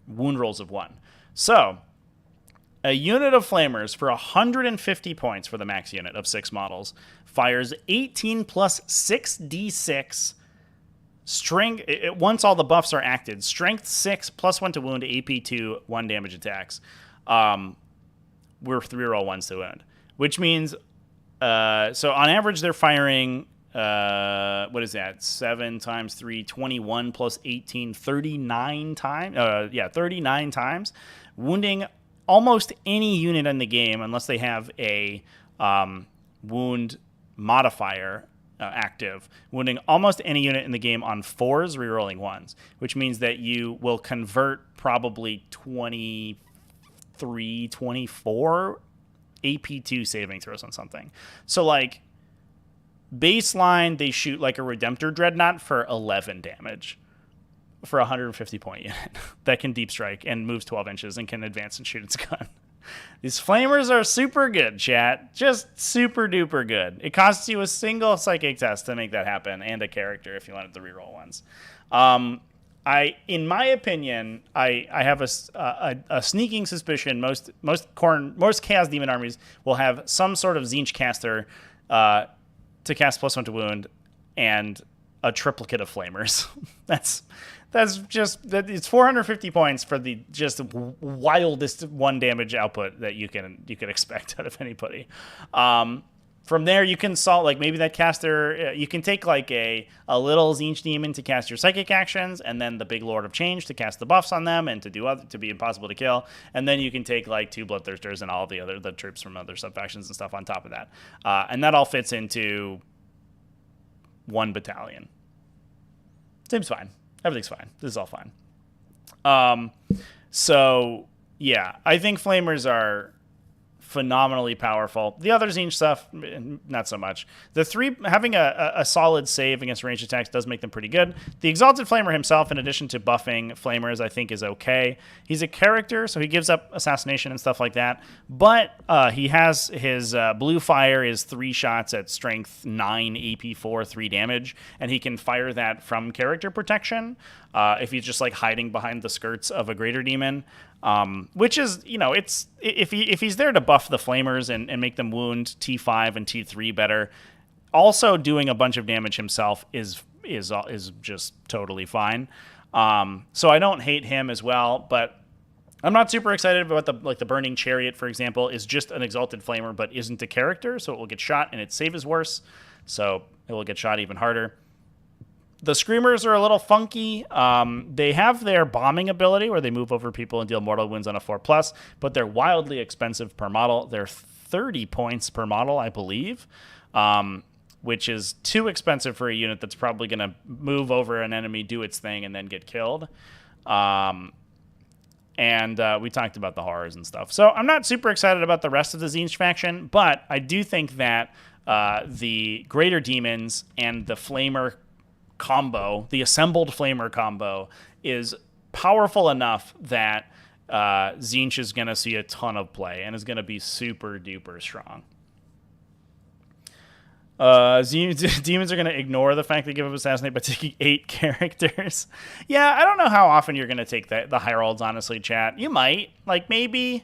wound rolls of 1. So a unit of Flamers for 150 points for the max unit of 6 models fires 18 plus 6d6 strength. Once all the buffs are acted, strength 6 +1 to wound, AP2 1 damage attacks. We're 3-roll 1s to wound. Which means, so on average, they're firing, what is that? 7 times 3, 21 plus 18, 39 times. 39 times. Wounding almost any unit in the game, unless they have a wound modifier active. Wounding almost any unit in the game on 4s, rerolling 1s. Which means that you will convert probably 23, 24 AP2 saving throws on something. So, like, baseline, they shoot like a Redemptor Dreadnought for 11 damage for a 150 point unit that can deep strike and moves 12 inches and can advance and shoot its gun. These Flamers are super good, chat. Just super duper good. It costs you a single psychic test to make that happen and a character if you wanted to reroll ones. In my opinion, I have a sneaking suspicion most Chaos Demon armies will have some sort of Tzeentch caster to cast +1 to wound and a triplicate of flamers. That's it's 450 points for the just wildest 1 damage output that you can expect out of anybody. From there, you can solve, like, maybe that caster, you can take, like, a little Tzeentch Demon to cast your psychic actions, and then the big Lord of Change to cast the buffs on them and to be impossible to kill, and then you can take, like, 2 Bloodthirsters and all of the troops from other sub-factions and stuff on top of that. And that all fits into 1 battalion. Seems fine. Everything's fine. This is all fine. So, yeah, I think Flamers are phenomenally powerful. The other Tzeentch stuff, not so much. The 3 having a solid save against ranged attacks does make them pretty good. The Exalted Flamer himself, in addition to buffing Flamers, I think is okay. He's a character, so he gives up assassination and stuff like that. But he has his blue fire is 3 shots at strength 9, AP 4, 3 damage, and he can fire that from character protection if he's just like hiding behind the skirts of a greater demon. Which is, it's if he's there to buff the Flamers and make them wound T5 and T3 better, also doing a bunch of damage himself is just totally fine. So I don't hate him as well, but I'm not super excited about the Burning Chariot, for example, is just an Exalted Flamer but isn't a character, so it will get shot and its save is worse, so it will get shot even harder. The Screamers are a little funky. They have their bombing ability where they move over people and deal mortal wounds on a 4+, but they're wildly expensive per model. They're 30 points per model, I believe, which is too expensive for a unit that's probably going to move over an enemy, do its thing, and then get killed. And we talked about the horrors and stuff. So I'm not super excited about the rest of the Tzeentch faction, but I do think that the Greater Demons and the Flamer combo, the assembled Flamer combo, is powerful enough that Tzeentch is going to see a ton of play and is going to be super duper strong. Demons are going to ignore the fact they give up Assassinate by taking 8 characters. Yeah, I don't know how often you're going to take the Heralds, honestly, chat. You might. Like, maybe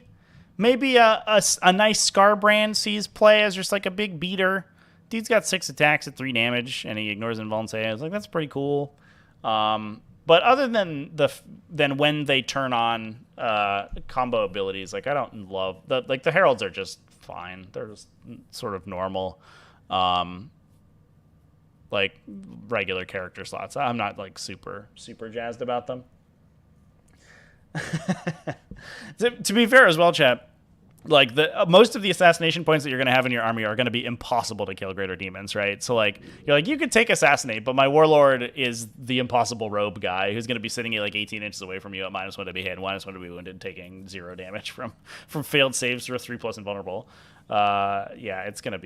a nice Scarbrand sees play as just like a big beater. Dude's got 6 attacks at 3 damage, and he ignores invuln saves. Like, that's pretty cool. But other than when they turn on combo abilities, like, I don't love the Heralds are just fine. They're just sort of normal, like regular character slots. I'm not like super jazzed about them. To be fair as well, chat. Like, most of the assassination points that you're going to have in your army are going to be impossible to kill Greater Demons, right? So, like, you're like, you could take Assassinate, but my Warlord is the impossible robe guy who's going to be sitting at, like, 18 inches away from you at -1 to be hit, -1 to be wounded, taking 0 damage from failed saves for a 3+ invulnerable. Yeah, it's going to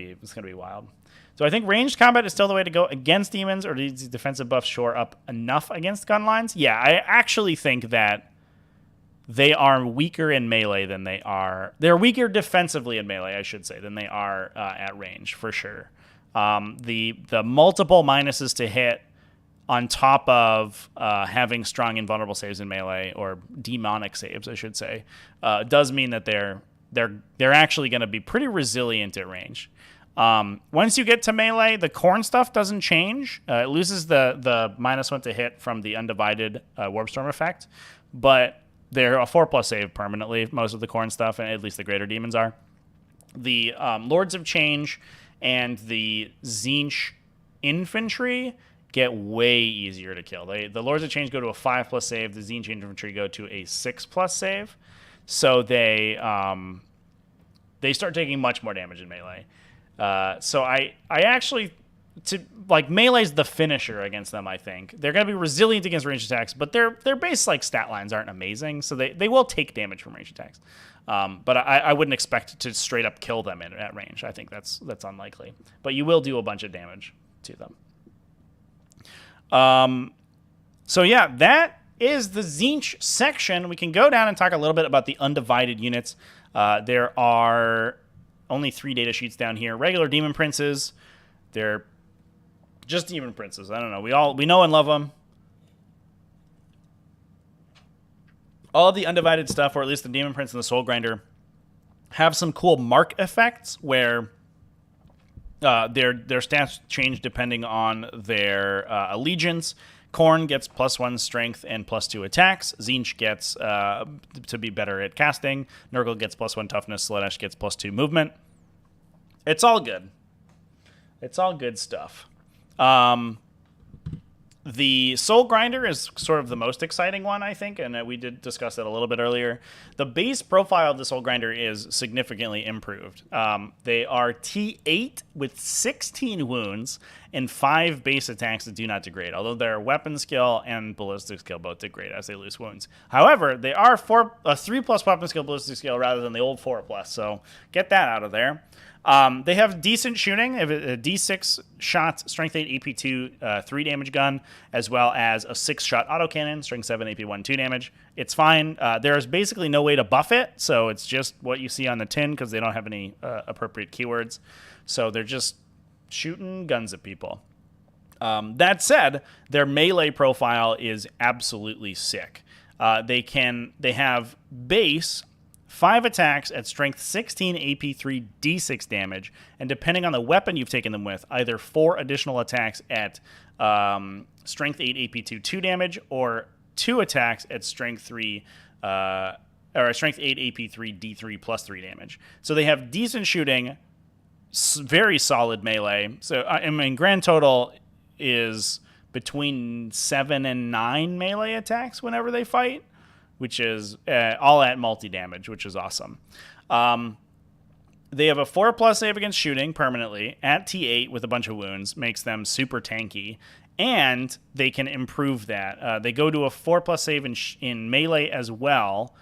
be wild. So I think ranged combat is still the way to go against demons, or do these defensive buffs shore up enough against gun lines? Yeah, I actually think that they are weaker in melee than they are. They're weaker defensively in melee, I should say, than they are at range, for sure. The multiple minuses to hit on top of having strong invulnerable saves in melee, or demonic saves, I should say, does mean that they're actually going to be pretty resilient at range. Once you get to melee, the Khorne stuff doesn't change. It loses the -1 to hit from the Undivided Warpstorm effect, but they're a 4+ save permanently, most of the Khorne stuff, and at least the Greater Demons are. The Lords of Change and the Tzeentch Infantry get way easier to kill. The Lords of Change go to a 5+ save. The Tzeentch Infantry go to a 6+ save. So they start taking much more damage in melee. So I actually... melee's the finisher against them, I think. They're going to be resilient against ranged attacks, but their base stat lines aren't amazing, so they will take damage from ranged attacks. But I wouldn't expect to straight up kill them at range. I think that's unlikely. But you will do a bunch of damage to them. So yeah, that is the Tzeentch section. We can go down and talk a little bit about the Undivided units. There are only 3 data sheets down here. Regular Demon Princes. They're just Demon Princes. I don't know. We know and love them. All of the Undivided stuff, or at least the Demon Prince and the Soul Grinder, have some cool mark effects where Their stats change depending on their allegiance. Khorne gets +1 strength and +2 attacks. Tzeentch gets to be better at casting. Nurgle gets +1 toughness. Slaanesh gets +2 movement. It's all good. It's all good stuff. The Soul Grinder is sort of the most exciting one, I think, and we did discuss that a little bit earlier. The base profile of the Soul Grinder is significantly improved. They are T8 with 16 wounds and 5 base attacks that do not degrade, although their weapon skill and ballistic skill both degrade as they lose wounds. However, they are a 3+ weapon skill ballistic skill rather than the old 4+, so get that out of there. They have decent shooting. They have a D6 shot, strength 8, AP 2, 3 damage gun, as well as a 6-shot autocannon, strength 7, AP 1, 2 damage. It's fine. There's basically no way to buff it, so it's just what you see on the tin because they don't have any appropriate keywords. So they're just shooting guns at people. That said, their melee profile is absolutely sick. They have base 5 attacks at strength 16, AP 3, D6 damage, and depending on the weapon you've taken them with, either 4 additional attacks at strength 8, AP 2, 2 damage, or 2 attacks at strength 3, or strength 8, AP 3, D3 +3 damage. So they have decent shooting, very solid melee. So I mean, grand total is between 7 and 9 melee attacks whenever they fight, which is all at multi-damage, which is awesome. They have a 4+ save against shooting permanently at T8 with a bunch of wounds, makes them super tanky, and they can improve that. They go to a 4+ save in melee as well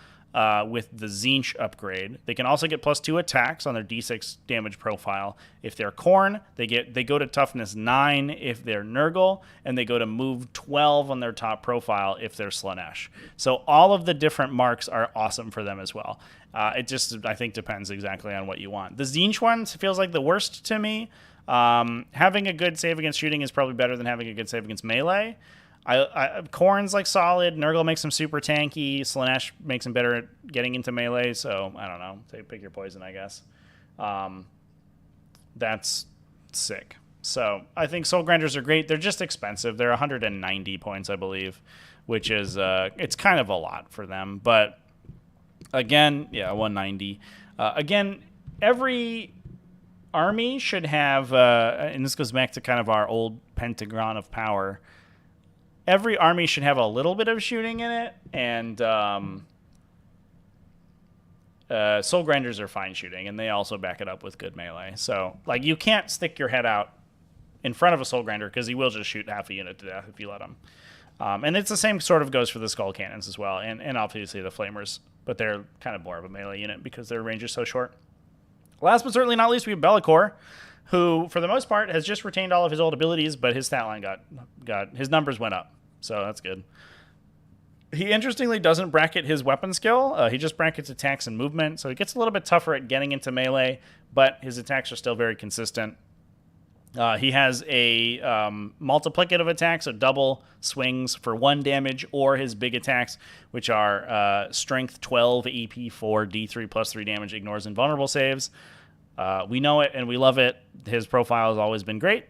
with the Tzeentch upgrade. They can also get +2 attacks on their D6 damage profile. If they're Khorne, they go to toughness 9 if they're Nurgle, and they go to move 12 on their top profile if they're Slaanesh. So all of the different marks are awesome for them as well. It just, I think, depends exactly on what you want. The Tzeentch one feels like the worst to me. Having a good save against shooting is probably better than having a good save against melee. Khorne's like solid. Nurgle makes him super tanky. Slaanesh makes him better at getting into melee. So I don't know. Pick your poison, I guess. That's sick. So I think Soul Grinders are great. They're just expensive. They're 190 points, I believe, which is it's kind of a lot for them. But again, yeah, 190. Again, every army should have, and this goes back to kind of our old pentagon of power. Every army should have a little bit of shooting in it, and Soul Grinders are fine shooting, and they also back it up with good melee. So, like, you can't stick your head out in front of a Soul Grinder because he will just shoot half a unit to death if you let him. And it's the same sort of goes for the Skull Cannons as well, and obviously the Flamers, but they're kind of more of a melee unit because their range is so short. Last but certainly not least, we have Be'lakor, who, for the most part, has just retained all of his old abilities, but his stat line got his numbers went up, so that's good. He interestingly doesn't bracket his weapon skill. He just brackets attacks and movement, so it gets a little bit tougher at getting into melee, but his attacks are still very consistent. He has a multiplicative attack, so double swings for 1 damage, or his big attacks, which are strength 12, AP 4, D3 +3 damage, ignores invulnerable saves. We know it and we love it. His profile has always been great.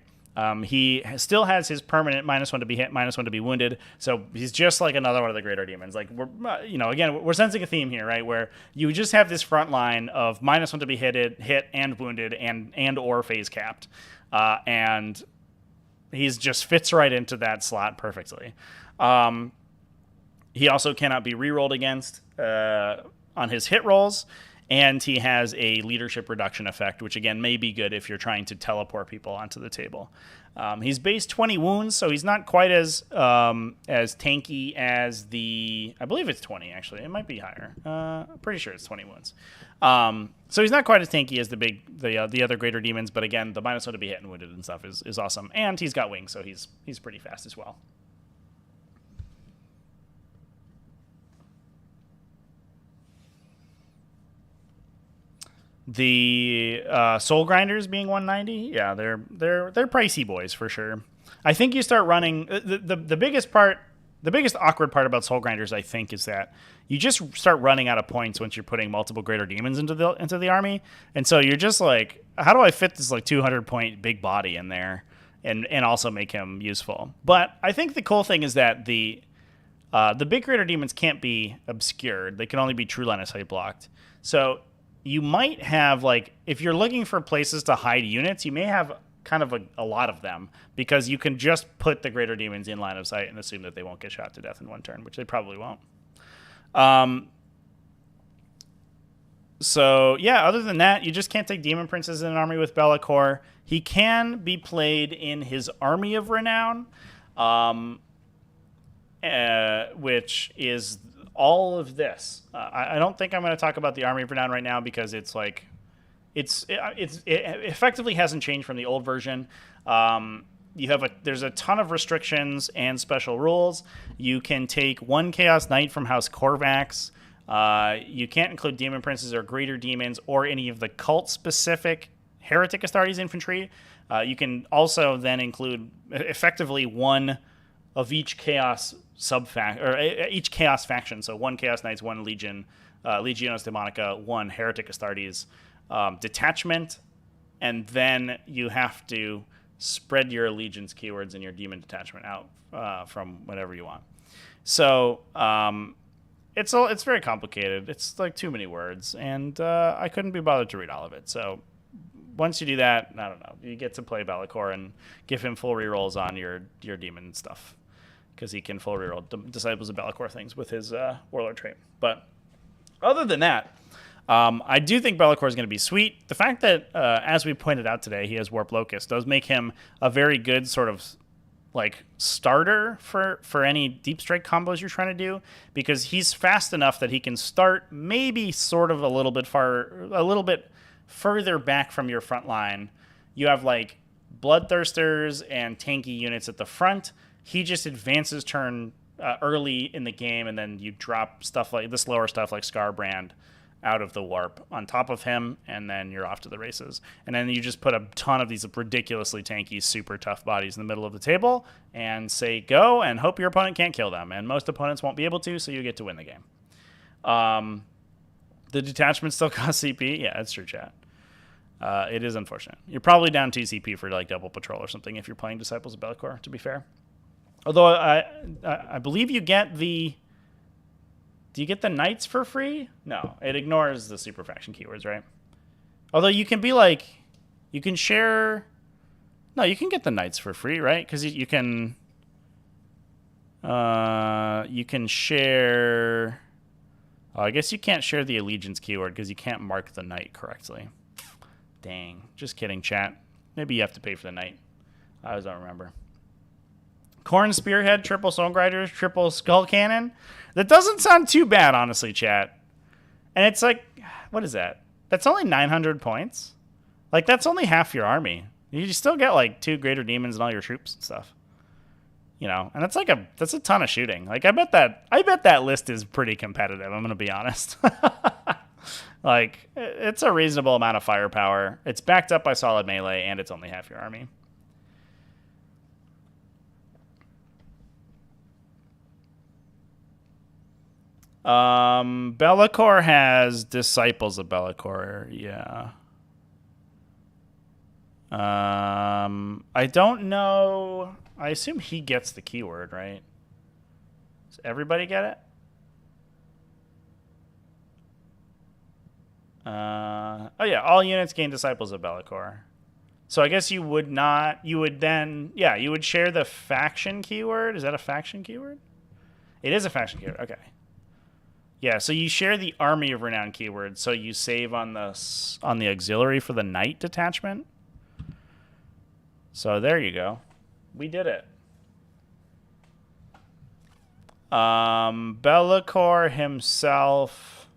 He still has his permanent -1 to be hit, -1 to be wounded. So he's just like another one of the greater demons. Like we're sensing a theme here, right? Where you just have this front line of -1 to be hit and wounded and or phase capped, and he's just fits right into that slot perfectly. He also cannot be rerolled against on his hit rolls. And he has a leadership reduction effect, which, again, may be good if you're trying to teleport people onto the table. He's base 20 wounds, so he's not quite as tanky as the... I believe it's 20, actually. It might be higher. I'm pretty sure it's 20 wounds. So he's not quite as tanky as the other greater demons, but, again, the -1 to be hit and wounded and stuff is awesome. And he's got wings, so he's pretty fast as well. The Soul Grinders being 190, yeah, they're pricey boys for sure. I think you start running the biggest part the biggest awkward part about Soul Grinders, I think, is that you just start running out of points once you're putting multiple Greater Demons into the army, and so you're just like, how do I fit this like 200-point big body in there, and also make him useful? But I think the cool thing is that the big Greater Demons can't be obscured; they can only be true line of sight blocked. So you might have, like, if you're looking for places to hide units, you may have kind of a lot of them, because you can just put the Greater Demons in line of sight and assume that they won't get shot to death in one turn, which they probably won't. So yeah, other than that, you just can't take Demon Princes in an army with Be'lakor. He can be played in his Army of Renown, which is all of this. I don't think I'm going to talk about the Army of Renown right now, because it's like, it effectively hasn't changed from the old version. There's a ton of restrictions and special rules. You can take one Chaos Knight from House Korvax. You can't include Demon Princes or Greater Demons or any of the cult-specific Heretic Astartes infantry. You can also then include effectively one of each Chaos each Chaos faction. So one Chaos Knights, one Legion, Legiones Daemonica, one Heretic Astartes detachment, and then you have to spread your allegiance keywords and your demon detachment out from whatever you want. So it's very complicated. It's like too many words, and I couldn't be bothered to read all of it. So once you do that, I don't know, you get to play Be'lakor and give him full rerolls on your demon stuff, because he can full reroll Disciples of Be'lakor things with his Warlord trait. But other than that, I do think Be'lakor is going to be sweet. The fact that, as we pointed out today, he has Warp Locust does make him a very good sort of like starter for any deep strike combos you're trying to do, because he's fast enough that he can start maybe sort of a little bit further back from your front line. You have like Bloodthirsters and tanky units at the front. He just advances turn early in the game, and then you drop stuff like the slower stuff like Scarbrand out of the warp on top of him, and then you're off to the races. And then you just put a ton of these ridiculously tanky, super tough bodies in the middle of the table and say go, and hope your opponent can't kill them. And most opponents won't be able to, so you get to win the game. The detachment still costs CP. Yeah, that's true, chat. It is unfortunate. You're probably down 2 CP for like double patrol or something if you're playing Disciples of Be'lakor, to be fair. Although I believe you get the... Do you get the Knights for free? No, it ignores the super faction keywords, right? Although you can be like... You can share... No, you can get the Knights for free, right? Because you can... You can share... Oh, I guess you can't share the Allegiance keyword because you can't mark the Knight correctly. Dang. Just kidding, chat. Maybe you have to pay for the Knight. I don't remember. Khorne Spearhead, triple Soul Grinders, triple Skull Cannon. That doesn't sound too bad, honestly, chat. And it's like, what is that? That's only 900 points? Like, that's only half your army. You still get, like, 2 Greater Demons and all your troops and stuff. You know, and that's a ton of shooting. Like, I bet that list is pretty competitive, I'm going to be honest. Like, it's a reasonable amount of firepower. It's backed up by solid melee, and it's only half your army. Be'lakor has Disciples of Be'lakor, yeah. I don't know. I assume he gets the keyword, right? Does everybody get it? Oh yeah, all units gain Disciples of Be'lakor. So I guess you would share the faction keyword. Is that a faction keyword? It is a faction keyword, okay. Yeah, so you share the Army of Renown keyword, so you save on the auxiliary for the Knight detachment. So there you go. We did it. Be'lakor himself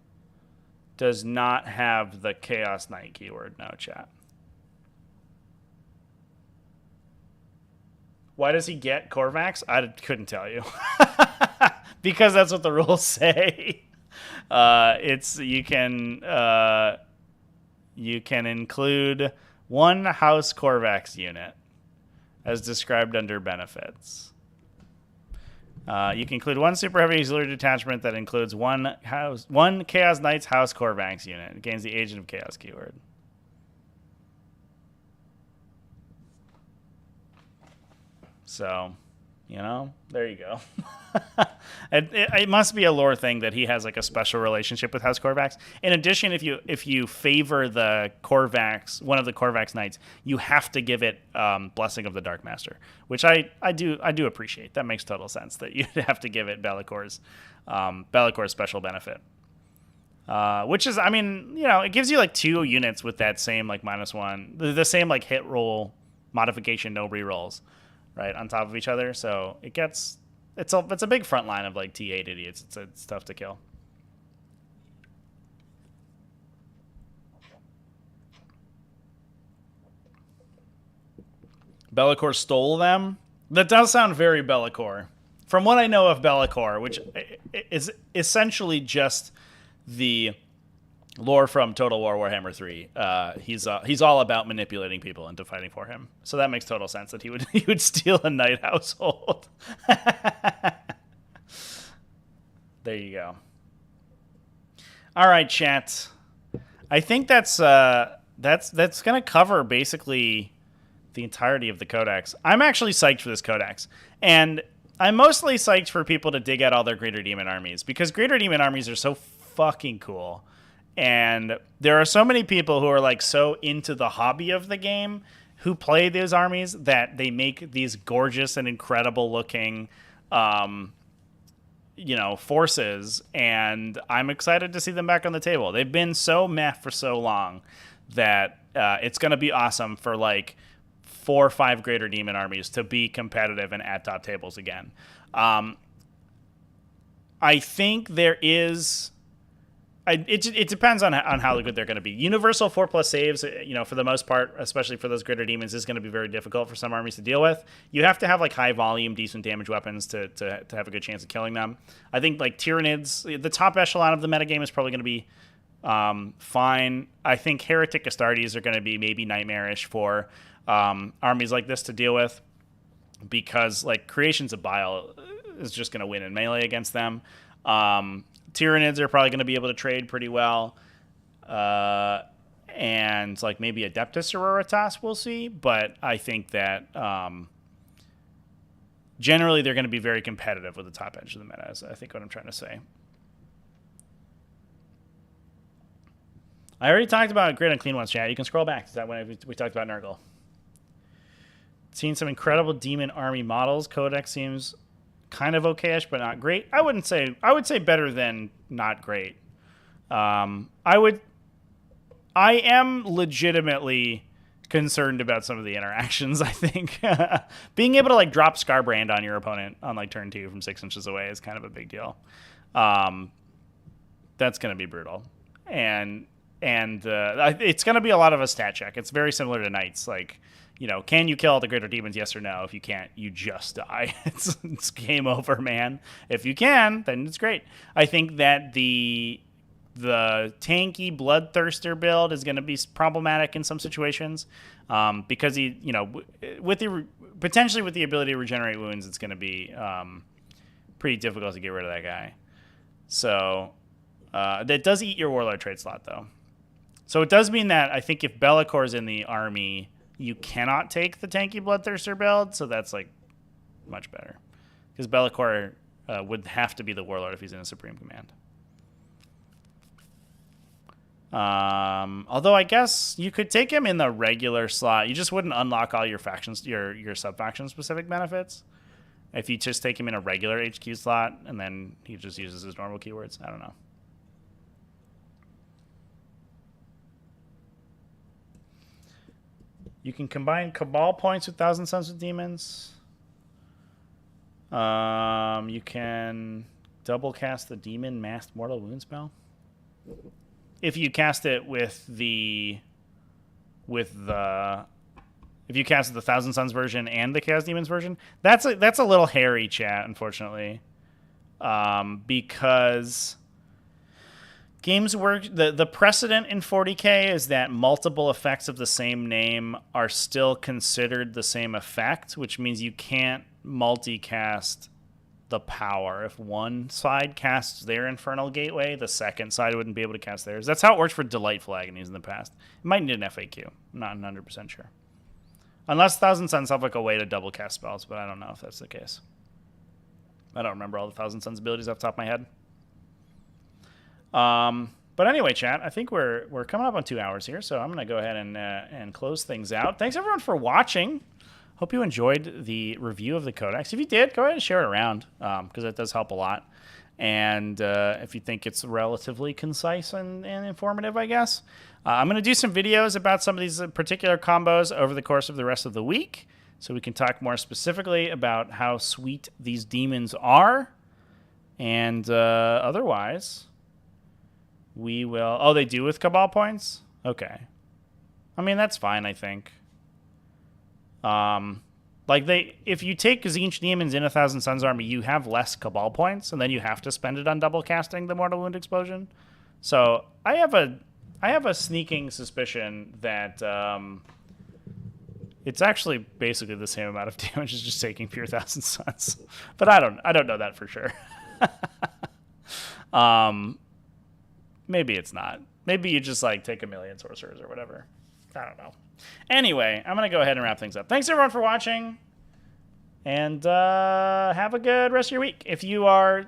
does not have the Chaos Knight keyword, no, chat. Why does he get Korvax? I couldn't tell you. Because that's what the rules say. You can include one House Korvax unit as described under benefits. You can include one super heavy auxiliary detachment that includes one Chaos Knights House Corvax unit. It gains the Agent of Chaos keyword. So, you know, there you go. It must be a lore thing that he has like a special relationship with House Corvax. In addition, if you favor the Corvax, one of the Corvax Knights, you have to give it Blessing of the Dark Master, which I do appreciate. That makes total sense that you have to give it Be'lakor's special benefit. Which is, I mean, you know, it gives you like 2 units with that same like -1, the same like hit roll modification, no rerolls, right, on top of each other. So it's a big front line of like T8 idiots. It's tough to kill. Be'lakor stole them. That does sound very Be'lakor. From what I know of Be'lakor, which is essentially just the lore from Total War Warhammer 3. He's all about manipulating people into fighting for him. So that makes total sense that he would steal a knight household. There you go. All right, chat. I think that's gonna cover basically the entirety of the Codex. I'm actually psyched for this Codex, and I'm mostly psyched for people to dig out all their Greater Demon armies, because Greater Demon armies are so fucking cool. And there are so many people who are like so into the hobby of the game who play these armies that they make these gorgeous and incredible looking, forces. And I'm excited to see them back on the table. They've been so meh for so long that it's going to be awesome for like 4 or 5 Greater Demon armies to be competitive and at top tables again. I think there is... It depends on how good they're going to be. Universal 4+ saves, for the most part, especially for those Greater Demons, is going to be very difficult for some armies to deal with. You have to have like high volume, decent damage weapons to have a good chance of killing them. I think like Tyranids, the top echelon of the metagame, is probably going to be fine. I think Heretic Astartes are going to be maybe nightmarish for armies like this to deal with, because like Creations of Bile is just going to win in melee against them. Tyranids are probably going to be able to trade pretty well. And like maybe Adeptus Sororitas, we'll see. But I think that generally they're going to be very competitive with the top edge of the meta, is I think what I'm trying to say. I already talked about Great Unclean Ones, chat. You can scroll back to that when we talked about Nurgle. Seen some incredible demon army models. Codex seems kind of okay-ish, but not great. I would say better than not great. I am legitimately concerned about some of the interactions. I think being able to like drop Scarbrand on your opponent on like turn 2 from 6 inches away is kind of a big deal. That's going to be brutal, and it's going to be a lot of a stat check. It's very similar to Knights, like, can you kill the Greater Demons? Yes or no. If you can't, you just die. It's game over, man. If you can, then it's great. I think that the tanky Bloodthirster build is going to be problematic in some situations, because he, potentially with the ability to regenerate wounds, it's going to be pretty difficult to get rid of that guy. So that does eat your Warlord trade slot, though. So it does mean that I think if Be'lakor is in the army, you cannot take the tanky Bloodthirster build, so that's like much better, because Be'lakor would have to be the Warlord if he's in a Supreme Command. Although I guess you could take him in the regular slot. You just wouldn't unlock all your factions, your sub-faction specific benefits, if you just take him in a regular HQ slot and then he just uses his normal keywords. I don't know. You can combine Cabal points with Thousand Sons of Demons. You can double cast the Demon Masked Mortal Wound spell. If you cast it if you cast the Thousand Sons version and the Chaos Demons version, that's a little hairy, chat, unfortunately. Because games work, the precedent in 40k is that multiple effects of the same name are still considered the same effect, which means you can't multicast the power. If one side casts their Infernal Gateway, the second side wouldn't be able to cast theirs. That's how it worked for Delightful Agonies in the past. It might need an FAQ. I'm not 100% sure. Unless Thousand Suns have like a way to double cast spells, but I don't know if that's the case. I don't remember all the Thousand Suns abilities off the top of my head. But anyway, chat, I think we're coming up on 2 hours here, so I'm going to go ahead and close things out. Thanks, everyone, for watching. Hope you enjoyed the review of the Codex. If you did, go ahead and share it around, because it does help a lot. And if you think it's relatively concise and informative, I guess. I'm going to do some videos about some of these particular combos over the course of the rest of the week, so we can talk more specifically about how sweet these demons are. And otherwise, we will... Oh, they do with Cabal points? Okay. I mean, that's fine, I think. If you take Tzeentch Daemons in a Thousand Suns army, you have less Cabal points, and then you have to spend it on double casting the Mortal Wound Explosion. So I have a sneaking suspicion that it's actually basically the same amount of damage as just taking pure Thousand Suns. But I don't know that for sure. Maybe it's not. Maybe you just like take a million sorcerers or whatever. I don't know. Anyway, I'm going to go ahead and wrap things up. Thanks, everyone, for watching. And have a good rest of your week. If you're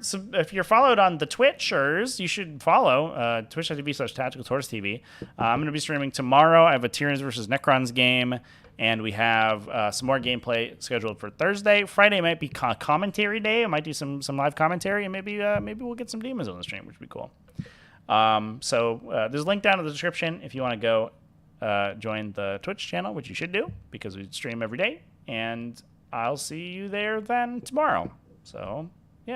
followed on the Twitchers, you should follow twitch.tv/TacticalTortoisetv. I'm going to be streaming tomorrow. I have a Tyranids versus Necrons game, and we have some more gameplay scheduled for Thursday. Friday might be commentary day. I might do some live commentary, and maybe we'll get some demons on the stream, which would be cool. So there's a link down in the description if you want to go join the Twitch channel, which you should do because we stream every day. And I'll see you there then tomorrow. So